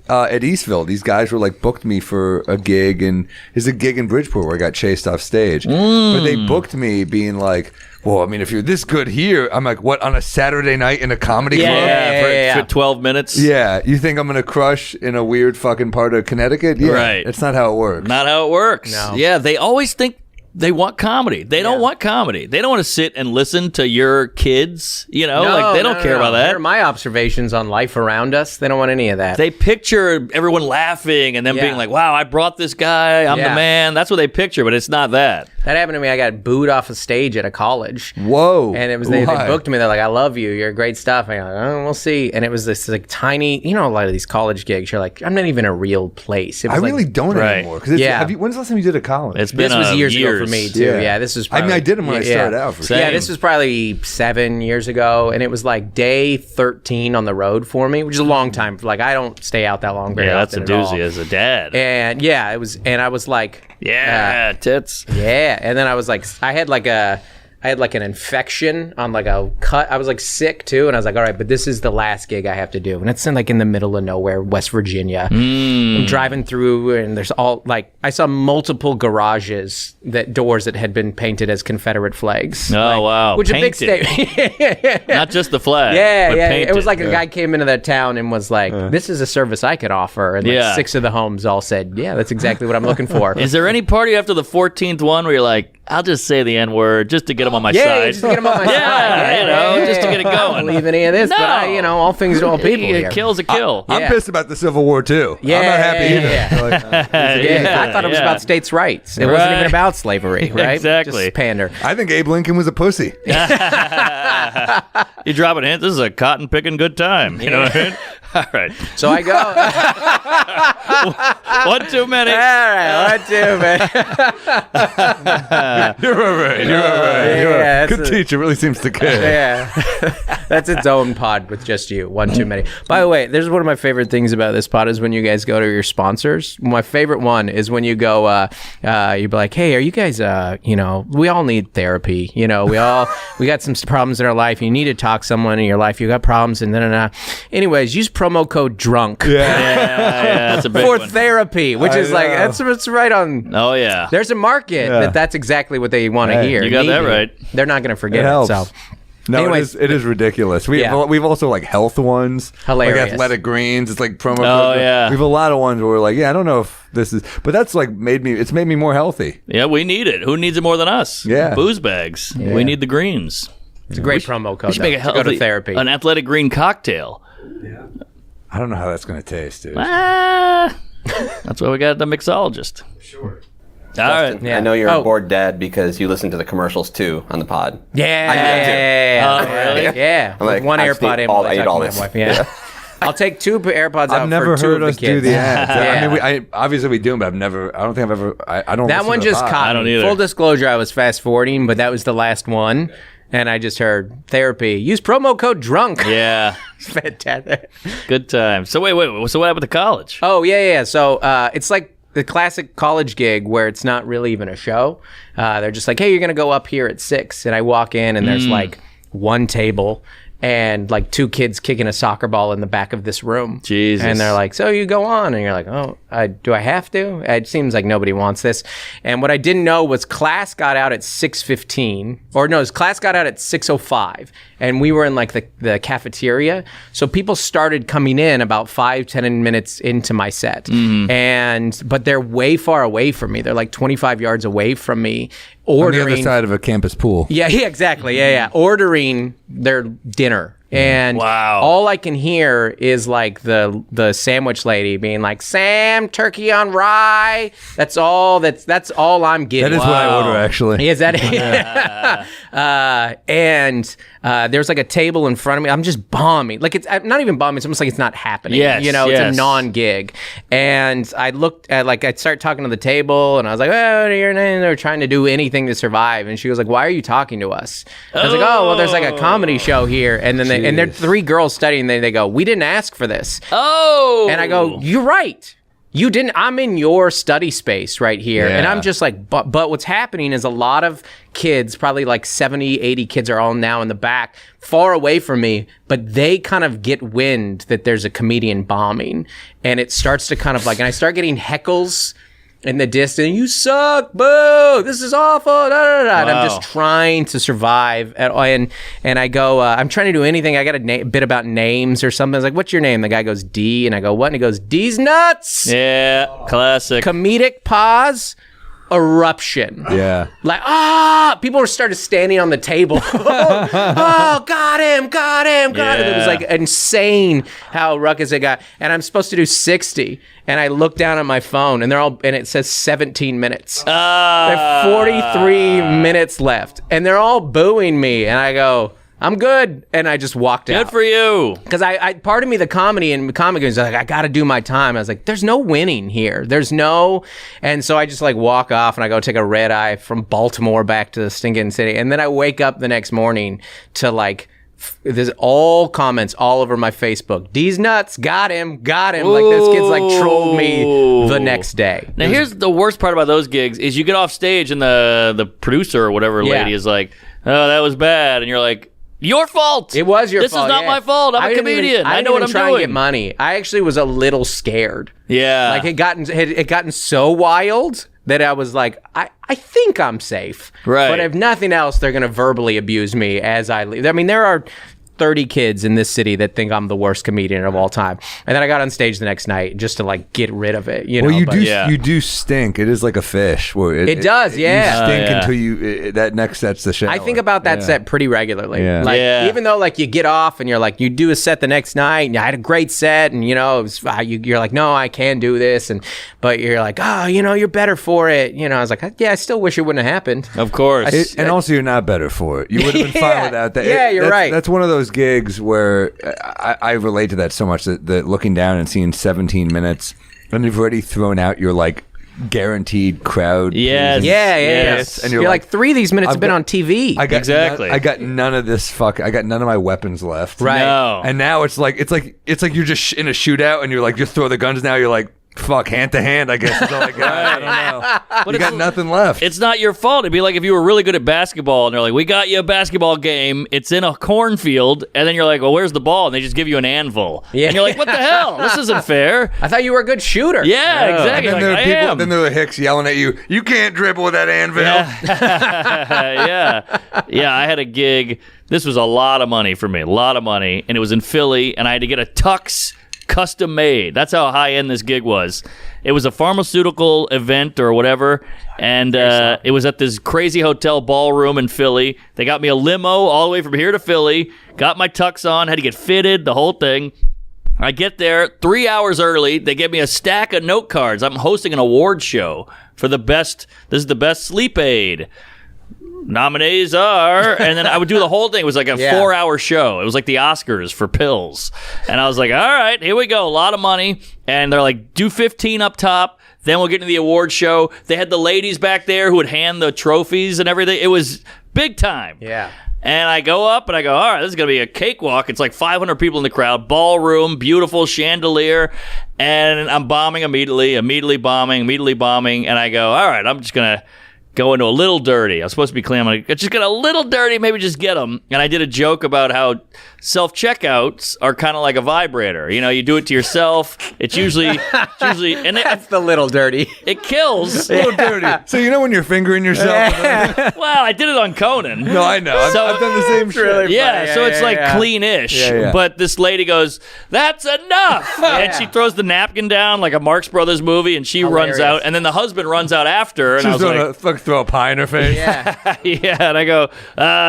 at Eastville, these guys were like booked me for a gig, and there's a gig in Bridgeport where I got chased off stage. But they booked me being like, "Well, I mean, if you're this good here," I'm like, "What, on a Saturday night in a comedy club?" Yeah, for 12 minutes. Yeah, you think I'm gonna crush in a weird fucking part of Connecticut? Yeah, Right. That's not how it works. Not how it works. No. Yeah, they always think they want comedy. They don't want comedy. They don't want to sit and listen to your kids. They don't care about that. They're my observations on life around us. They don't want any of that. They picture everyone laughing and them Yeah. being like, "Wow, I brought this guy. I'm the Yeah. man." That's what they picture, but it's not that. That happened to me. I got booed off a stage at a college. Whoa! And it was they Why? booked me. They're like, "I love you. You're great stuff." And I'm like, "Oh, we'll see." And it was this like tiny, a lot of these college gigs. You're like, I'm not even a real place. It was I like, really don't Right. anymore. Because Yeah. when's the last time you did a college? It's been This was years ago for me too. Yeah. Yeah, this was. I mean, Probably, I did them when I started out, for sure. Yeah, Same. this was probably 7 years ago, and it was like day 13 on the road for me, which is a long time. Like I don't stay out that long very Yeah, that's a often at all. doozy as a dad. And yeah, it was, and I was like, Yeah, tits. yeah, and then I was like, I had like an infection on like a cut. I was like sick too, and I was like, all right, but this is the last gig I have to do, and it's in the middle of nowhere, West Virginia. I'm driving through, and there's all like I saw multiple garages doors that had been painted as Confederate flags. Oh, wow. Which is a big Painted. statement. Not just the flag. Yeah, but yeah. painted. It was like a guy came into that town and was like, "This is a service I could offer," and like Yeah. 6 of the homes all said, "Yeah, that's exactly what I'm looking for." Is there any party after the 14th one where you're like, "I'll just say the N-word just to get them on my Yeah, side"? just to get 'em on my Yeah, side. just to get it I don't going. believe any of this, but No. all things to all people A here. kill's a kill. I'm Yeah. pissed about the Civil War too. Yeah, I'm not happy either. yeah. Like, Yeah, I thought it was yeah. about states' rights. It wasn't Right. even about slavery, right? Exactly. Just pander. I think Abe Lincoln was a pussy. You dropping hints. This is a cotton picking good time. You know what I mean? All right. So I go. One too many. All right, 1 2 man. You're all right. Yeah, Good teacher really seems to care. Yeah, that's its own pod with just you. 1 too many. By the way, there's one of my favorite things about this pod is when you guys go to your sponsors. My favorite one is when you go, you'd be like, hey, are you guys, we all need therapy. We got some problems in our life. You need to talk to someone in your life. You got problems and anyways, use promo code DRUNK. Yeah, that's a big For one. therapy, which is like, it's right on. Oh, yeah. There's a market that's exactly what they want to hear. You got that Maybe. right. They're not going to forget It it. helps. So. No, Anyways. it is ridiculous. We've also like health ones, Hilarious. like athletic greens. It's like promo. Oh, code. yeah. We have a lot of ones where we're like, I don't know if this is, but that's like made me more healthy. Yeah, we need it. Who needs it more than us? Yeah. Booze bags. We need the greens. It's a great promo code. We should make a to go to healthy, therapy. an athletic green cocktail. I don't know how that's going to taste, dude. That's why we got the mixologist. Sure. All right. Dustin, I know you're a bored dad because you listen to the commercials too on the pod. Yeah. Oh, really? Yeah. I'm like, With one I just AirPod need in. all- while I need talk all to my this. wife. Yeah. I'll take 2 AirPods out I've never for 2 heard of the us kids. do the ads. Yeah. I mean, obviously we do them, but I don't think I've ever. I don't. That listen one to the just pod. caught I don't me. either. Full disclosure, I was fast forwarding, but that was the last one. And I just heard therapy. Use promo code DRUNK. Yeah. Fantastic. Good time. So wait. So what happened to college? Oh, yeah. So it's like the classic college gig where it's not really even a show. They're just like, hey, you're going to go up here at 6. And I walk in and there's like one table and like 2 kids kicking a soccer ball in the back of this room. Jesus. And they're like, so you go on. And you're like, oh, do I have to? It seems like nobody wants this. And what I didn't know was class got out at 6:15. Or no, class got out at 6:05. And we were in like the cafeteria. So people started coming in about 5-10 minutes into my set. But they're way far away from me. They're like 25 yards away from me. On the other Ordering. side of a campus pool. Yeah, exactly. Yeah. Ordering their dinner. And Wow. all I can hear is like the sandwich lady being like, Sam, turkey on rye. That's all I'm getting. That is what I order, actually. Is that and there's like a table in front of me. I'm just bombing. Like I'm not even bombing. It's almost like it's not happening. Yes, It's a non-gig. And I looked at I started talking to the table and I was like, oh, you're they're trying to do anything to survive. And she was like, why are you talking to us? I was like, oh, well, there's like a comedy show here. And then and there are 3 girls studying. They go, we didn't ask for this. Oh. And I go, you're right. You didn't. I'm in your study space right here. And Yeah. I'm just like, but what's happening is a lot of kids, probably like 70, 80 kids are all now in the back, far away from me, but they kind of get wind that there's a comedian bombing. And it starts to kind of like, and I start getting heckles in the distance. You suck, boo, this is awful, da, da, da. And I'm just trying to survive. And I go, I'm trying to do anything. I got a bit about names or something. I was like, what's your name? The guy goes, D. And I go, what? And he goes, D's nuts. Yeah, classic. Comedic pause. Eruption. Yeah. Like, people were started standing on the table. Got him. It was like insane how ruckus it got. And I'm supposed to do 60. And I look down at my phone and and it says 17 minutes. There are 43 minutes left. And they're all booing me. And I go, I'm good. And I just walked out. Good for you. Because I part of me, the comedy and comic is like, I got to do my time. I was like, there's no winning here. And so I just like walk off and I go take a red eye from Baltimore back to the stinking city. And then I wake up the next morning to like, there's all comments all over my Facebook. D's nuts, got him. Like this kid's like trolled me the next day. Now here's the worst part about those gigs is you get off stage and the producer or whatever lady is like, oh, that was bad. And you're like, your fault. It was your fault. This is not my fault. I'm a comedian. I know what I'm trying doing. to get money. I actually was a little scared. Yeah. Like it gotten so wild that I was like, I think I'm safe. Right. But if nothing else, they're going to verbally abuse me as I leave. I mean, there are 30 kids in this city that think I'm the worst comedian of all time. And then I got on stage the next night just to like get rid of it. Well, you know, you do stink. It is like a fish. Where It does, yeah. You stink yeah. until that next set's the shower. I think about that set pretty regularly. Yeah. Like, Yeah. even though like you get off and you're like, you do a set the next night and I had a great set and it was, you're like, no, I can do this. But you're like, oh, you're better for it. I was like, yeah, I still wish it wouldn't have happened. Of course. And also, you're not better for it. You would have been fine without that. Yeah, you're right. That's one of those those gigs where I relate to that so much that looking down and seeing 17 minutes and you've already thrown out your like guaranteed crowd. Yes. Yes. And you're like 3 of these minutes have been on TV. I got Exactly. I got none of this I got none of my weapons left. Right. No. And now it's like you're just in a shootout and you're like just throw the guns now. You're like fuck hand to hand. I guess is all I got. I don't know. But You got nothing left. It's not your fault. It'd be like if you were really good at basketball and they're like, we got you a basketball game. It's in a cornfield. And then you're like, well, where's the ball? And they just give you an anvil. Yeah. And you're like, what the hell? This isn't fair. I thought you were a good shooter. Yeah, exactly. And then Like, there are I people. am. Then there are the hicks yelling at you. You can't dribble with that anvil. Yeah. I had a gig. This was a lot of money for me, and it was in Philly, and I had to get a tux custom made. That's how high end this gig was. It was a pharmaceutical event or whatever, and it was at this crazy hotel ballroom in Philly. They got me a limo all the way from here to Philly, got my tux on, had to get fitted, the whole thing. I get there 3 hours early. They give me a stack of note cards. I'm hosting an award show for the best. This is the best sleep aid. Nominees are, and then I would do the whole thing. It was like a 4-hour show. It was like the Oscars for pills. And I was like, all right, here we go. A lot of money. And they're like, do 15 up top. Then we'll get into the award show. They had the ladies back there who would hand the trophies and everything. It was big time. Yeah. And I go up and I go, all right, this is going to be a cakewalk. It's like 500 people in the crowd, ballroom, beautiful chandelier. And I'm bombing immediately bombing. And I go, all right, I'm just going to go into a little dirty. I was supposed to be clean. I'm like, just get a little dirty, maybe just get them. And I did a joke about how self-checkouts are kind of like a vibrator. You know, you do it to yourself. It's usually, and That's the little dirty. it kills. A little dirty. So you know when you're fingering yourself? Well, I did it on Conan. No, I know. I've done the same shit. really Yeah, funny. so it's like yeah. clean-ish. Yeah. But this lady goes, that's enough. And she throws the napkin down like a Marx Brothers movie, and she runs out. And then the husband runs out after. And I She's was like, throw a pie in her face. Yeah. yeah. And I go,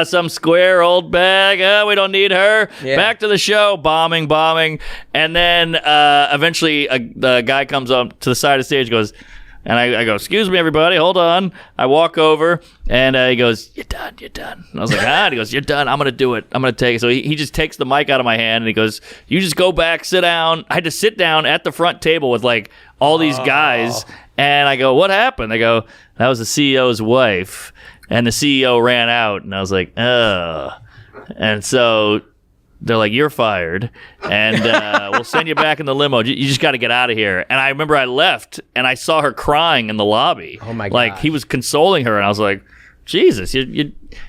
some square old bag. We don't need her. Yeah. Back to the show. Bombing. And then eventually the guy comes up to the side of the stage, goes, and I go, excuse me, everybody, hold on. I walk over, and he goes, you're done. And I was like, And he goes, you're done. I'm going to do it. I'm going to take it. So he just takes the mic out of my hand, and he goes, you just go back, sit down. I had to sit down at the front table with, like, all these guys. And I go, what happened? They go, that was the CEO's wife. And the CEO ran out, and I was like, oh. And so they're like, you're fired, and we'll send you back in the limo. You just got to get out of here. And I remember I left, and I saw her crying in the lobby. Oh, my Like, gosh. he was consoling her, and I was like, Jesus, your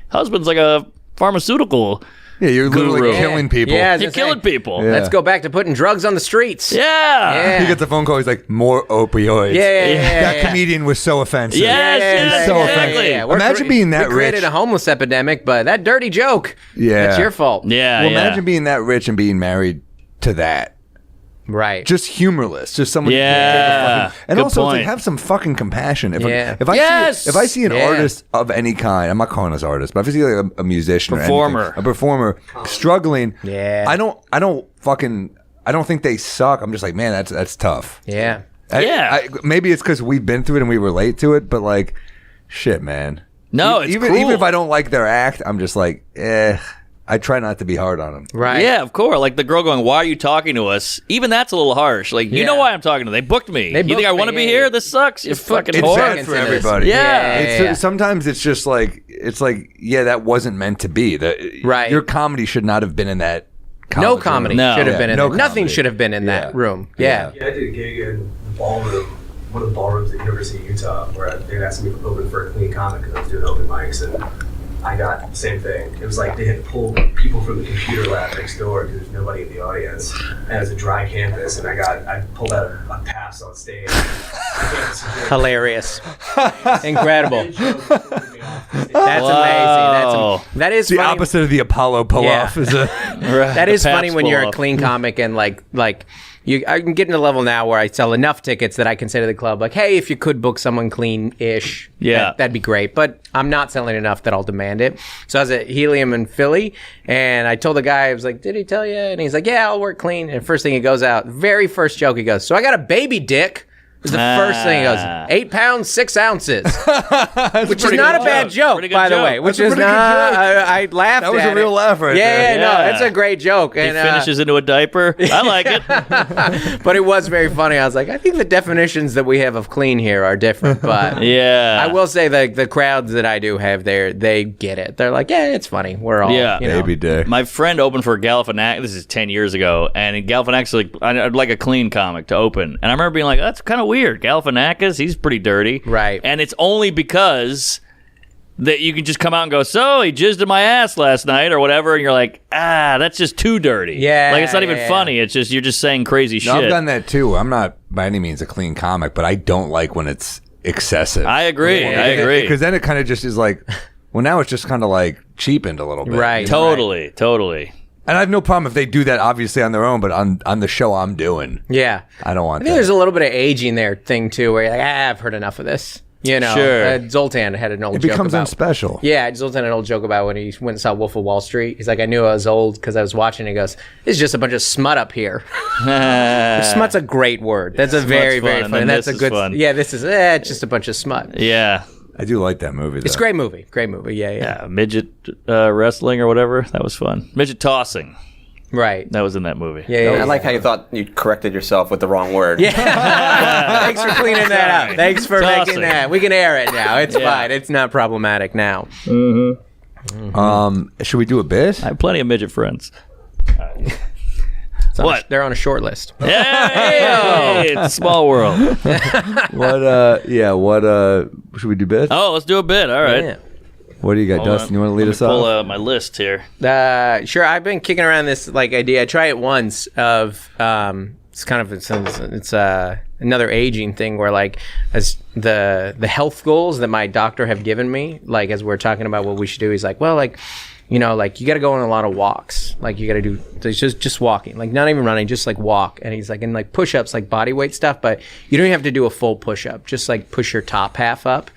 husband's like a pharmaceutical Yeah, you're literally Guru. killing people. Yeah, I was You're gonna killing say, people. Yeah. Let's go back to putting drugs on the streets. Yeah. He gets a phone call. He's like, more opioids. That comedian was so offensive. Yes, so exactly. offensive. Imagine being that we created rich. a homeless epidemic, but that dirty joke. Yeah. That's your fault. Yeah, Well, yeah. imagine being that rich and being married to that. Right. Just humorless. Just someone. who Yeah. can't take a fucking, and Good also, it's point. like, have some fucking compassion. If Yeah. if I see an Yeah. artist of any kind, I'm not calling us artists, but if I see like a musician, Performer. or anything, a performer struggling, Yeah. I don't think they suck. I'm just like, man, that's tough. Yeah. Maybe it's because we've been through it and we relate to it, but like, shit, man. No, it's even cruel. if I don't like their act, I'm just like, I try not to be hard on them. Right. Yeah, of course. Like the girl going, "Why are you talking to us?" Even that's a little harsh. Like, you Yeah. know why I'm talking to them? They booked me. They you think booked I want to me, be yeah. here? This sucks. You fucking It's whore. bad for everybody. Yeah. Sometimes it's just like that wasn't meant to be. Right. Your comedy should not have been in that. No comedy No. should have Yeah, been in no there. Nothing comedy. should have been in that Yeah. room. Yeah. Yeah, I did a gig in the ballroom, one of the ballrooms at University of Utah, where they asked me to open for a clean comic because I was doing open mics, and I got the same thing. It was like they had pulled people from the computer lab next door because there's nobody in the audience, and it was a dry campus, and I pulled out a pass on stage. Hilarious. Incredible. That's Wow. amazing. That is It's the funny. opposite of the Apollo pull-off. Yeah. Is a That is The funny Pabst when you're a pull-off. clean comic and like I can get to the level now where I sell enough tickets that I can say to the club like, hey, if you could book someone clean-ish, Yeah. that'd be great. But I'm not selling enough that I'll demand it. So I was at Helium in Philly, and I told the guy, I was like, did he tell you? And he's like, yeah, I'll work clean. And first thing he goes out, very first joke he goes, so I got a baby dick. It was the first thing. He goes, 8 pounds, 6 ounces. Which is not a bad joke, by the way. Which is not, I laughed at it. That was a real laugh right Yeah, there. no, it's a great joke. He And, finishes into a diaper. I like it. but it was very funny. I was like, I think the definitions that we have of clean here are different. But Yeah. I will say the crowds that I do have there, they get it. They're like, yeah, it's funny. We're all, Yeah. you know. Baby dick. My friend opened for Galifianakis. This is 10 years ago, and Galifianakis like I'd like a clean comic to open, and I remember being like, "That's kind of weird." Galifianakis, he's pretty dirty, Right. And it's only because that you can just come out and go, "So he jizzed in my ass last night," or whatever, and you're like, that's just too dirty. Yeah, like it's not even yeah. funny. It's just you're just saying crazy No, shit. I've done that too. I'm not by any means a clean comic, but I don't like when it's excessive. I agree. Because then it kind of just is like, well, now it's just kind of like cheapened a little bit. Right. Totally. And I have no problem if they do that, obviously, on their own, but on the show I'm doing, Yeah. I don't I want think that. there's a little bit of aging there thing, too, where you're like, I've heard enough of this. You know, Sure. Zoltan had an old It joke becomes about... unspecial. Yeah, Zoltan had an old joke about when he went and saw Wolf of Wall Street. He's like, I knew I was old because I was watching. He goes, this is just a bunch of smut up here. Smut's a great word. That's a very, fun, very and fun. And then that's a this is good... fun. Yeah, this is just a bunch of smut. Yeah. I do like that movie, though. It's a great movie. Great movie. Yeah. Midget wrestling or whatever. That was fun. Midget tossing. Right. That was in that movie. Yeah. I like how you thought you corrected yourself with the wrong word. Yeah. Thanks for cleaning that up. Thanks for Tossing. making that. We can air it now. It's fine. It's not problematic now. Should we do a bit? I have plenty of midget friends. What? They're on a short list. Hey, it's a small world. What should we do bit? Oh, let's do a bit. All right. Yeah. What do you got, Dustin? You want to lead us Pull off? my list here. Sure. I've been kicking around this idea. I tried it once of it's kind of it's another aging thing where as the health goals that my doctor have given me, as we're talking about what we should do, he's like, well, you got to go on a lot of walks. You got to do just walking, not even running, just walk. And he's like, and push-ups, body weight stuff, but you don't even have to do a full push-up. Just push your top half up.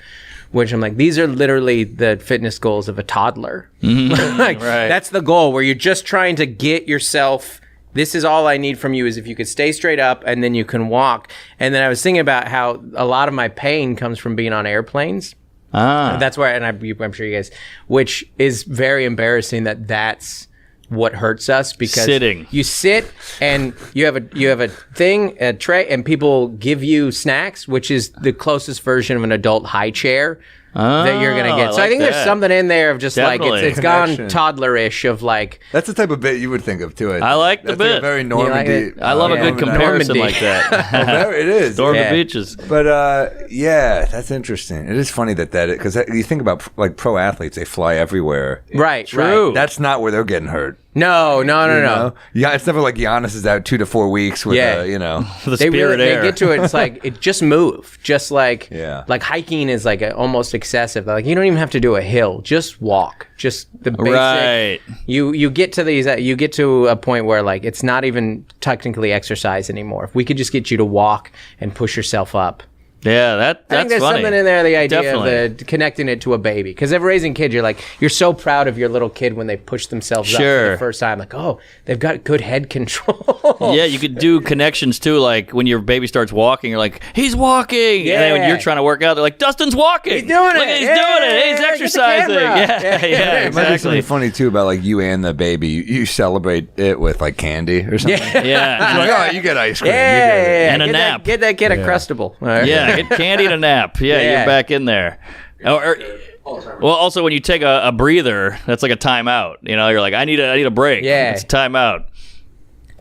Which I'm like, these are literally the fitness goals of a toddler. Right. That's the goal where you're just trying to get yourself, this is all I need from you is if you could stay straight up and then you can walk. And then I was thinking about how a lot of my pain comes from being on airplanes. That's where, and I'm sure you guys, which is very embarrassing that's what hurts us because sitting. You sit and you have a tray, and people give you snacks, which is the closest version of an adult high chair that you're gonna get. So I think there's something in there of just Definitely. it's gone Connection. toddlerish of That's the type of bit you would think of too. I like the That's bit. a very like Normandy. it? I love a good comparison Normandy. like that. It is. Storm Yeah. the beaches. But that's interesting. It is funny that because you think about pro athletes, they fly everywhere. Right. True. Right. That's not where they're getting hurt. No. You know? Yeah, it's never like Giannis is out 2 to 4 weeks with Yeah. The They spirit really air. they get to it. It's it just move, just Yeah. hiking is almost excessive. You don't even have to do a hill, just walk, just the basic. Right. You get to these. You get to a point where it's not even technically exercise anymore. If we could just get you to walk and push yourself up. Yeah, that's I think there's funny. something in there, the idea Definitely. of connecting it to a baby. Because if raising kids, you're so proud of your little kid when they push themselves up for Sure. the first time. They've got good head control. Yeah, you could do connections too. When your baby starts walking, you're like, he's walking. Yeah. And then when you're trying to work out, they're like, Dustin's walking. He's doing Look, it. He's Yeah, doing it. He's get the exercising. camera. Yeah, Yeah. It might be something exactly. funny too about you and the baby. You celebrate it with candy or something. Yeah. You're like, oh, you get ice cream. Yeah, You get it. yeah. And a Get nap. Get that kid a Crustable. All right. Yeah, get candy and a nap. Yeah, Yeah. you're back in there. Well, also when you take a breather, that's like a timeout. You're like, I need a break. Yeah. It's a timeout.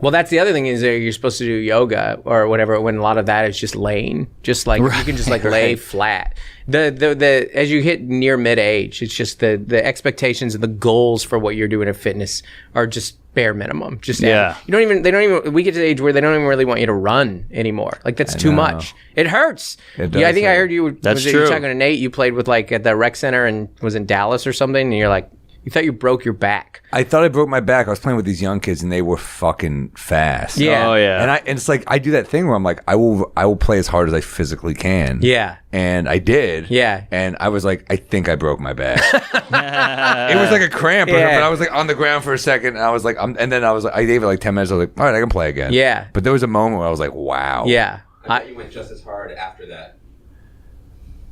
Well, that's the other thing is you're supposed to do yoga or whatever when a lot of that is just laying. Just you can just lay flat. The as you hit near mid-age, it's just the expectations and the goals for what you're doing in fitness are just bare minimum. Just Yeah. they don't even we get to the age where they don't even really want you to run anymore. That's too much. It hurts. It Yeah, I does think I hurt. heard you That's you were true. talking to Nate, you played with at the rec center and was in Dallas or something, and you're like, you thought you broke your back. I thought I broke my back. I was playing with these young kids and they were fucking fast. Yeah. Oh yeah. And it's I do that thing where I'm like, I will play as hard as I physically can. Yeah. And I did. Yeah. And I was like, I think I broke my back. It was like a cramp, Yeah. but I was on the ground for a second, and I was like, and then I gave it 10 minutes. I was like, all right, I can play again. Yeah. But there was a moment where I was like, wow. Yeah. I bet you went just as hard after that.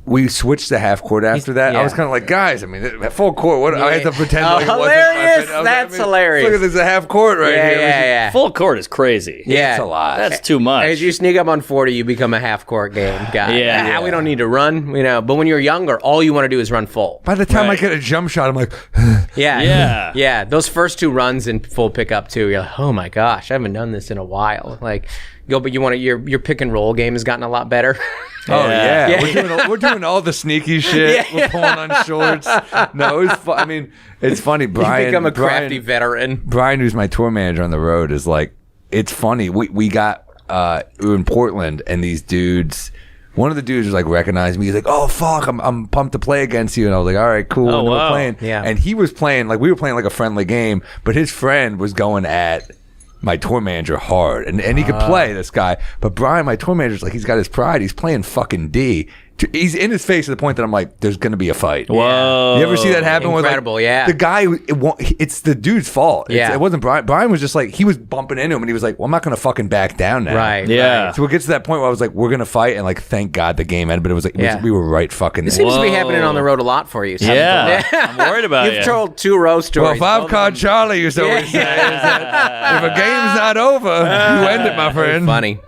We switched to half court after that. I was kind of like, guys, I mean, at full court, what? I had to pretend like it wasn't. Hilarious! That's hilarious. Look at this, a half court right here. Yeah. Full court is crazy. Yeah. It's a lot. That's too much. As you sneak up on 40, you become a half court game guy. Yeah. We don't need to run, But when you're younger, all you want to do is run full. By the time I Right. get a jump shot, I'm like, Yeah. Those first 2 runs in full pickup too. You're like, oh my gosh, I haven't done this in a while. Like, but you want to. Your pick and roll game has gotten a lot better. oh yeah, Yeah. We're doing all the sneaky shit. We're pulling on shorts. No, I mean, it's funny. Brian, you become a crafty veteran. Brian, who's my tour manager on the road, is like, it's funny. We got we were in Portland, and these dudes. One of the dudes was like recognized me. He's like, "Oh fuck, I'm pumped to play against you." And I was like, "All right, cool." Oh, and wow. we're playing. Yeah. And he was playing like we were playing like a friendly game, but his friend was going at my tour manager hard, and he could play, this guy. But Brian, my tour manager's like, he's got his pride. He's playing fucking D. He's in his face to the point that I'm like, there's going to be a fight. Whoa. You ever see that happen? Incredible, with, like, yeah. The guy, it's the dude's fault. It wasn't Brian. Brian was just like, he was bumping into him, and he was like, well, I'm not going to fucking back down now. Right. Yeah. Right. So it gets to that point where I was like, we're going to fight, and like, thank God the game ended. But it was like, we were right fucking It there. seems to be happening on the road a lot for you. Yeah. I'm worried about You've you. told 2 row stories. Well, 5 card Charlie used to always say, is that if a game's not over, you end it, my friend. Funny.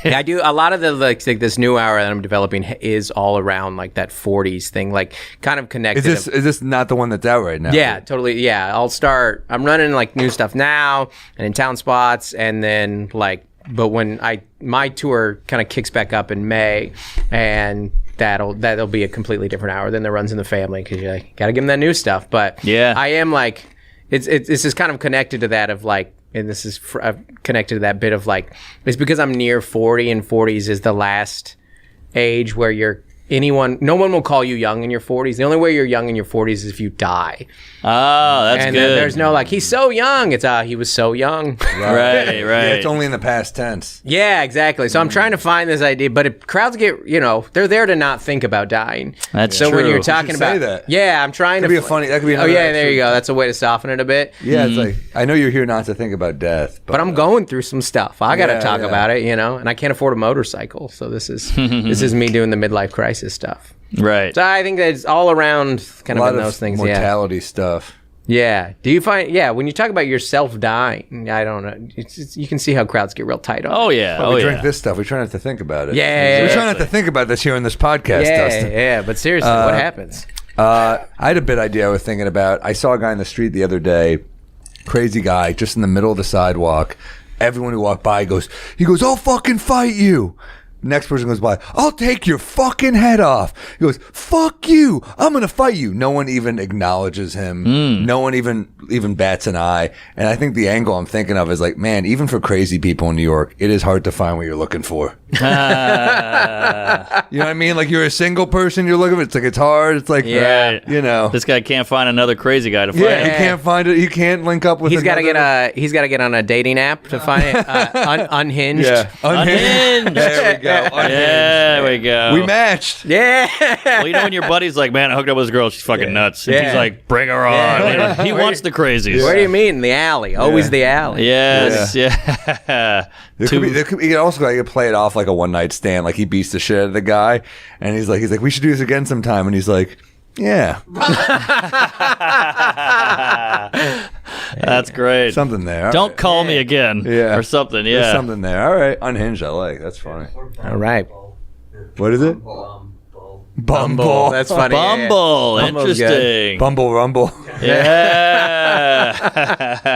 Yeah, I do a lot of the like this new hour that I'm developing is all around like that 40s thing, like kind of connected. Is this not the one that's out right now? Yeah, totally. Yeah, I'm running like new stuff now and in town spots, and then like, but when my tour kind of kicks back up in May, and that'll be a completely different hour than the runs in the family, because you like, gotta give them that new stuff. But yeah, I am like, it's just kind of connected to that of like. And this is connected to that bit of like, it's because I'm near 40, and 40s is the last age where no one will call you young in your 40s. The only way you're young in your 40s is if you die. Oh, that's and good. There's no like, he's so young. It's he was so young. Right. Yeah, it's only in the past tense. Yeah, exactly. So I'm trying to find this idea, but if crowds get, they're there to not think about dying. That's so true. when you're You talking should about say that. Yeah, I'm trying That to. could be Oh another yeah, there episode. you go. That's a way to soften it a bit. Yeah, it's like, I know you're here not to think about death, But I'm going through some stuff. I got to Yeah, talk yeah. about it, and I can't afford a motorcycle, so this is me doing the midlife crisis stuff. Right. So I think that it's all around kind a of lot in of those things. mortality stuff. Yeah. Do you find? Yeah. When you talk about yourself dying, I don't know. You can see how crowds get real tight on. Oh yeah. Well, oh we yeah. drink this stuff. We try not to think about it. Yeah, we try not to think about this here in this podcast, yeah, Dustin. yeah. But seriously, what happens? I had a bit idea I was thinking about. I saw a guy in the street the other day, crazy guy, just in the middle of the sidewalk. Everyone who walked by goes, I'll fucking fight you. Next person goes by, I'll take your fucking head off. He goes, fuck you, I'm gonna fight you. No one even acknowledges him. No one even bats an eye. And I think the angle I'm thinking of is like, man, even for crazy people in New York, it is hard to find what you're looking for. You know what I mean? Like, you're a single person, you're looking for it. It's like, it's hard. It's like, Right. This guy can't find another crazy guy to fight. Yeah, he can't find it. He can't link up with. He's got to another- get on a dating app to find it. Unhinged. Yeah, Unhinged. There we go. Yeah, there we go. We matched. Yeah. Well, when your buddy's like, man, I hooked up with this girl, she's fucking nuts. And Yeah. he's like, bring her on. Yeah. He wants the crazies. Where do you meet? In the alley. Always the alley. Yes, yeah. There could be, you could play it off like a one night stand. Like, he beats the shit out of the guy, and he's like, we should do this again sometime. And he's like, yeah, That's great. something there. Don't call me again. Yeah. Or something, There's yeah. something there. All right, unhinged. I like. That's funny. All right. What is it? Bumble. That's funny. Bumble. Bumble's good. Interesting. Bumble Rumble. Yeah.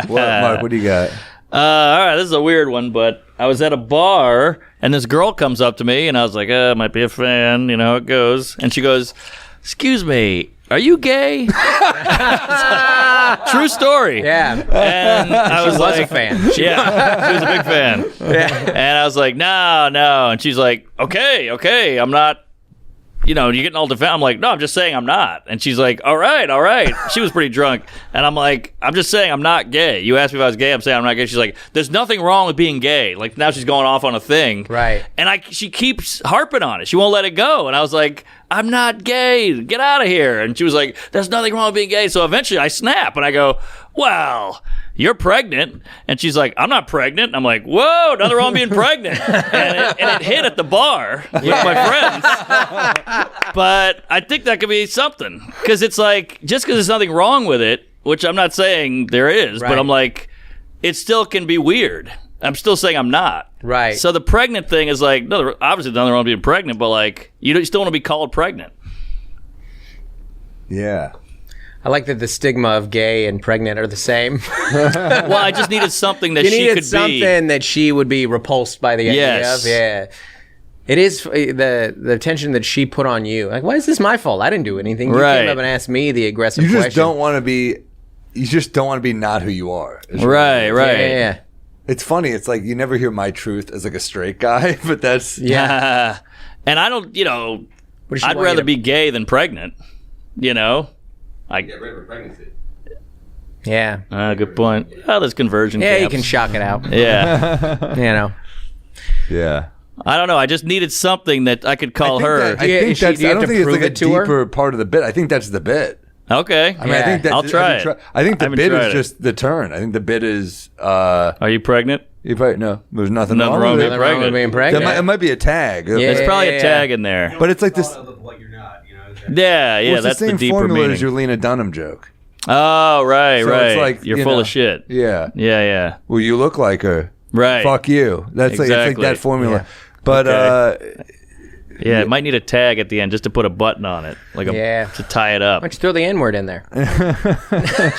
What, Mark? What do you got? All right, this is a weird one, but I was at a bar, and this girl comes up to me, and I was like, might be a fan, you know how it goes. And she goes, excuse me, are you gay? True story. Yeah. And I was was like, a fan. Yeah, she was a big fan. And I was like, no. And she's like, okay, I'm not, you're getting all defensive. I'm like, no, I'm just saying I'm not. And she's like, all right. She was pretty drunk. And I'm like, I'm just saying I'm not gay. You asked me if I was gay. I'm saying I'm not gay. She's like, there's nothing wrong with being gay. Like, now she's going off on a thing. Right. And she keeps harping on it. She won't let it go. And I was like, I'm not gay. Get out of here. And she was like, there's nothing wrong with being gay. So eventually I snap and I go, well, you're pregnant. And she's like, I'm not pregnant. And I'm like, whoa, nothing wrong with being pregnant. And it hit at the bar with my friends. But I think that could be something. Because it's like, just because there's nothing wrong with it, which I'm not saying there is, but I'm like, it still can be weird. I'm still saying I'm not. Right. So the pregnant thing is like, no, obviously nothing wrong with being pregnant, but like, you still want to be called pregnant. Yeah. I like that the stigma of gay and pregnant are the same. Well, I just needed something that You she needed could something that she would be repulsed by the idea of. Yeah. It is the attention that she put on you. Like, why is this my fault? I didn't do anything. You came up and asked me the aggressive You question. just don't want to be. You just don't want to be not who you are. Right. Yeah. It's funny. It's like you never hear my truth as like a straight guy, but that's Yeah. And I don't, I'd rather be gay than pregnant. Get rid of pregnancy. Yeah. Good point. Oh, there's conversion Yeah, camps. you can shock it out. Yeah. yeah. I don't know. I just needed something that I could call her. I think that's. do you I have don't to think it's prove like a it to her? deeper part of the bit. I think that's the bit. Okay. I mean, I think that I'll try it. I think the haven't bit tried is it. just the turn. I think the bit is. Are you pregnant? You probably no. There's nothing Nothing wrong wrong with with it. Nothing wrong with being pregnant. It might be a tag. Yeah. There's probably a tag in there. But it's like this. Of what you're not, Yeah, Well, it's that's the same deeper formula meaning. as your Lena Dunham joke. Oh, right, So right. it's like, You're you full know, of shit. Yeah. Yeah. Well, you look like her. Right. Fuck you. That's like, it's like Exactly. that formula. Yeah. But Yeah, it might need a tag at the end just to put a button on it, like to tie it up. Why don't you throw the N-word in there?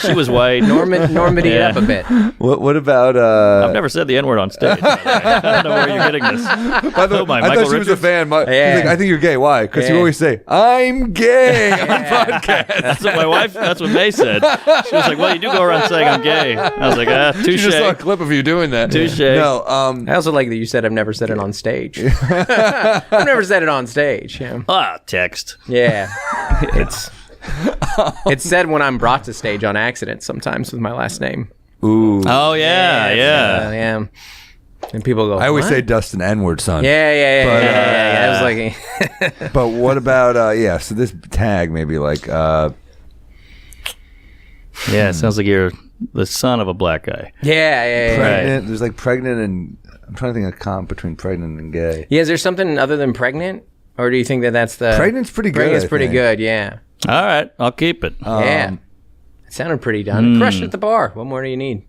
She was white. Normandy it up a bit. what about? I've never said the N-word on stage. By the way. I don't know where you're getting this. By the way, I Michael thought she was a Richards? fan. She's Yeah. like, I think you're gay. Why? Because you always say, "I'm gay" on podcasts. That's what my wife. That's what May said. She was like, "Well, you do go around saying I'm gay." I was like, She touche. just saw a clip of you doing that. Touche. No, I also like that you said I've never said it on stage. I've never said it on stage. Yeah. Text. Yeah. It's said when I'm brought to stage on accident sometimes with my last name. ooh. Oh yeah. Yeah. And people go, I always "What?" say Dustin N-word, son. Yeah. But, I was like, But what about? So this tag maybe like. Yeah. It sounds like you're the son of a black guy. yeah. Pregnant. There's like pregnant and I'm trying to think of comp between pregnant and gay. Yeah, is there something other than pregnant? Or do you think that that's the... Pregnant's pretty good. Pregnant's I pretty think. good, yeah. All right, I'll keep it. Yeah. It sounded pretty done. Crushed at the bar. What more do you need?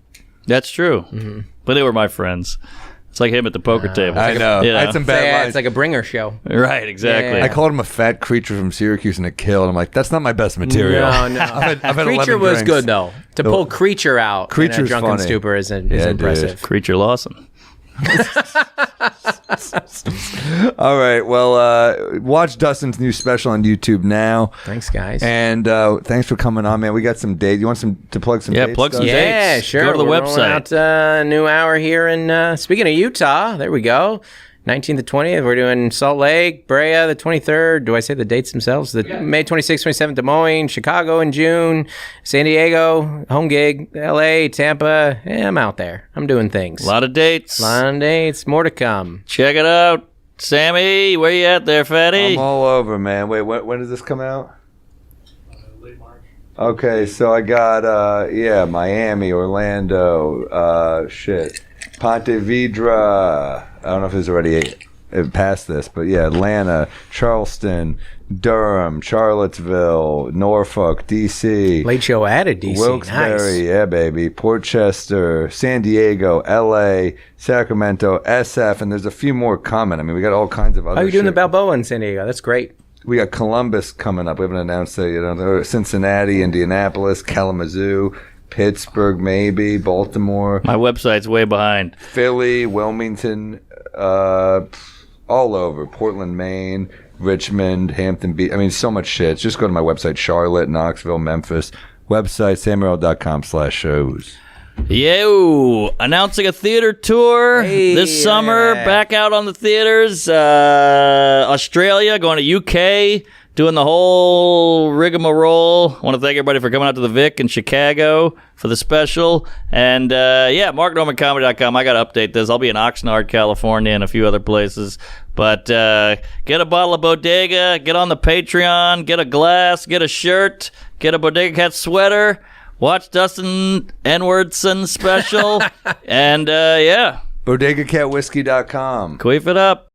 That's true. But they were my friends. It's like him at the poker table. I know. You know? I had some bad Yeah, lines. it's like a bringer show. Right, exactly. Yeah. I called him a fat creature from Syracuse and a kill, and I'm like, that's not my best material. No. I've had Creature 11 was drinks. good, though. To pull Creature out in a Creature's drunken funny. stupor is Yeah, dude. impressive. Creature Lawson. All right. Well, watch Dustin's new special on YouTube now. Thanks, guys. And thanks for coming on, man. We got some dates. You want to plug some dates? plug some Dustin? dates. Yeah, sure. Go to the We're rolling website. out new hour here in, speaking of Utah, there we go. 19th to 20th, we're doing Salt Lake, Brea, the 23rd. Do I say the dates themselves? May 26th, 27th, Des Moines, Chicago in June, San Diego, home gig, LA, Tampa. Yeah, I'm out there. I'm doing things. A lot of dates. More to come. Check it out. Sammy, where you at there, fatty? I'm all over, man. Wait, when does this come out? Late March. Okay, so I got Miami, Orlando, Ponte Vedra. I don't know if it's already past this, but yeah, Atlanta, Charleston, Durham, Charlottesville, Norfolk, DC. Late show added DC. Wilkes-Barre, Nice. yeah, baby. Port Chester, San Diego, LA, Sacramento, SF, and there's a few more coming. I mean, we got all kinds of other Oh, you're doing the shit. Balboa in San Diego. That's great. We got Columbus coming up. We haven't announced it. Cincinnati, Indianapolis, Kalamazoo, Pittsburgh, maybe, Baltimore, My website's way behind. Philly, Wilmington, all over. Portland, Maine, Richmond, Hampton Beach. I mean, so much shit. Just go to my website, Charlotte, Knoxville, Memphis. Website, samuel.com/shows. Yo, announcing a theater tour this summer. Back out on the theaters. Australia, going to UK, doing the whole rigmarole. I want to thank everybody for coming out to the Vic in Chicago for the special. And MarkNormanComedy.com. I got to update this. I'll be in Oxnard, California, and a few other places. But get a bottle of Bodega, get on the Patreon, get a glass, get a shirt, get a Bodega Cat sweater, watch Dustin Edwardson special, and BodegaCatWhiskey.com. Queef it up.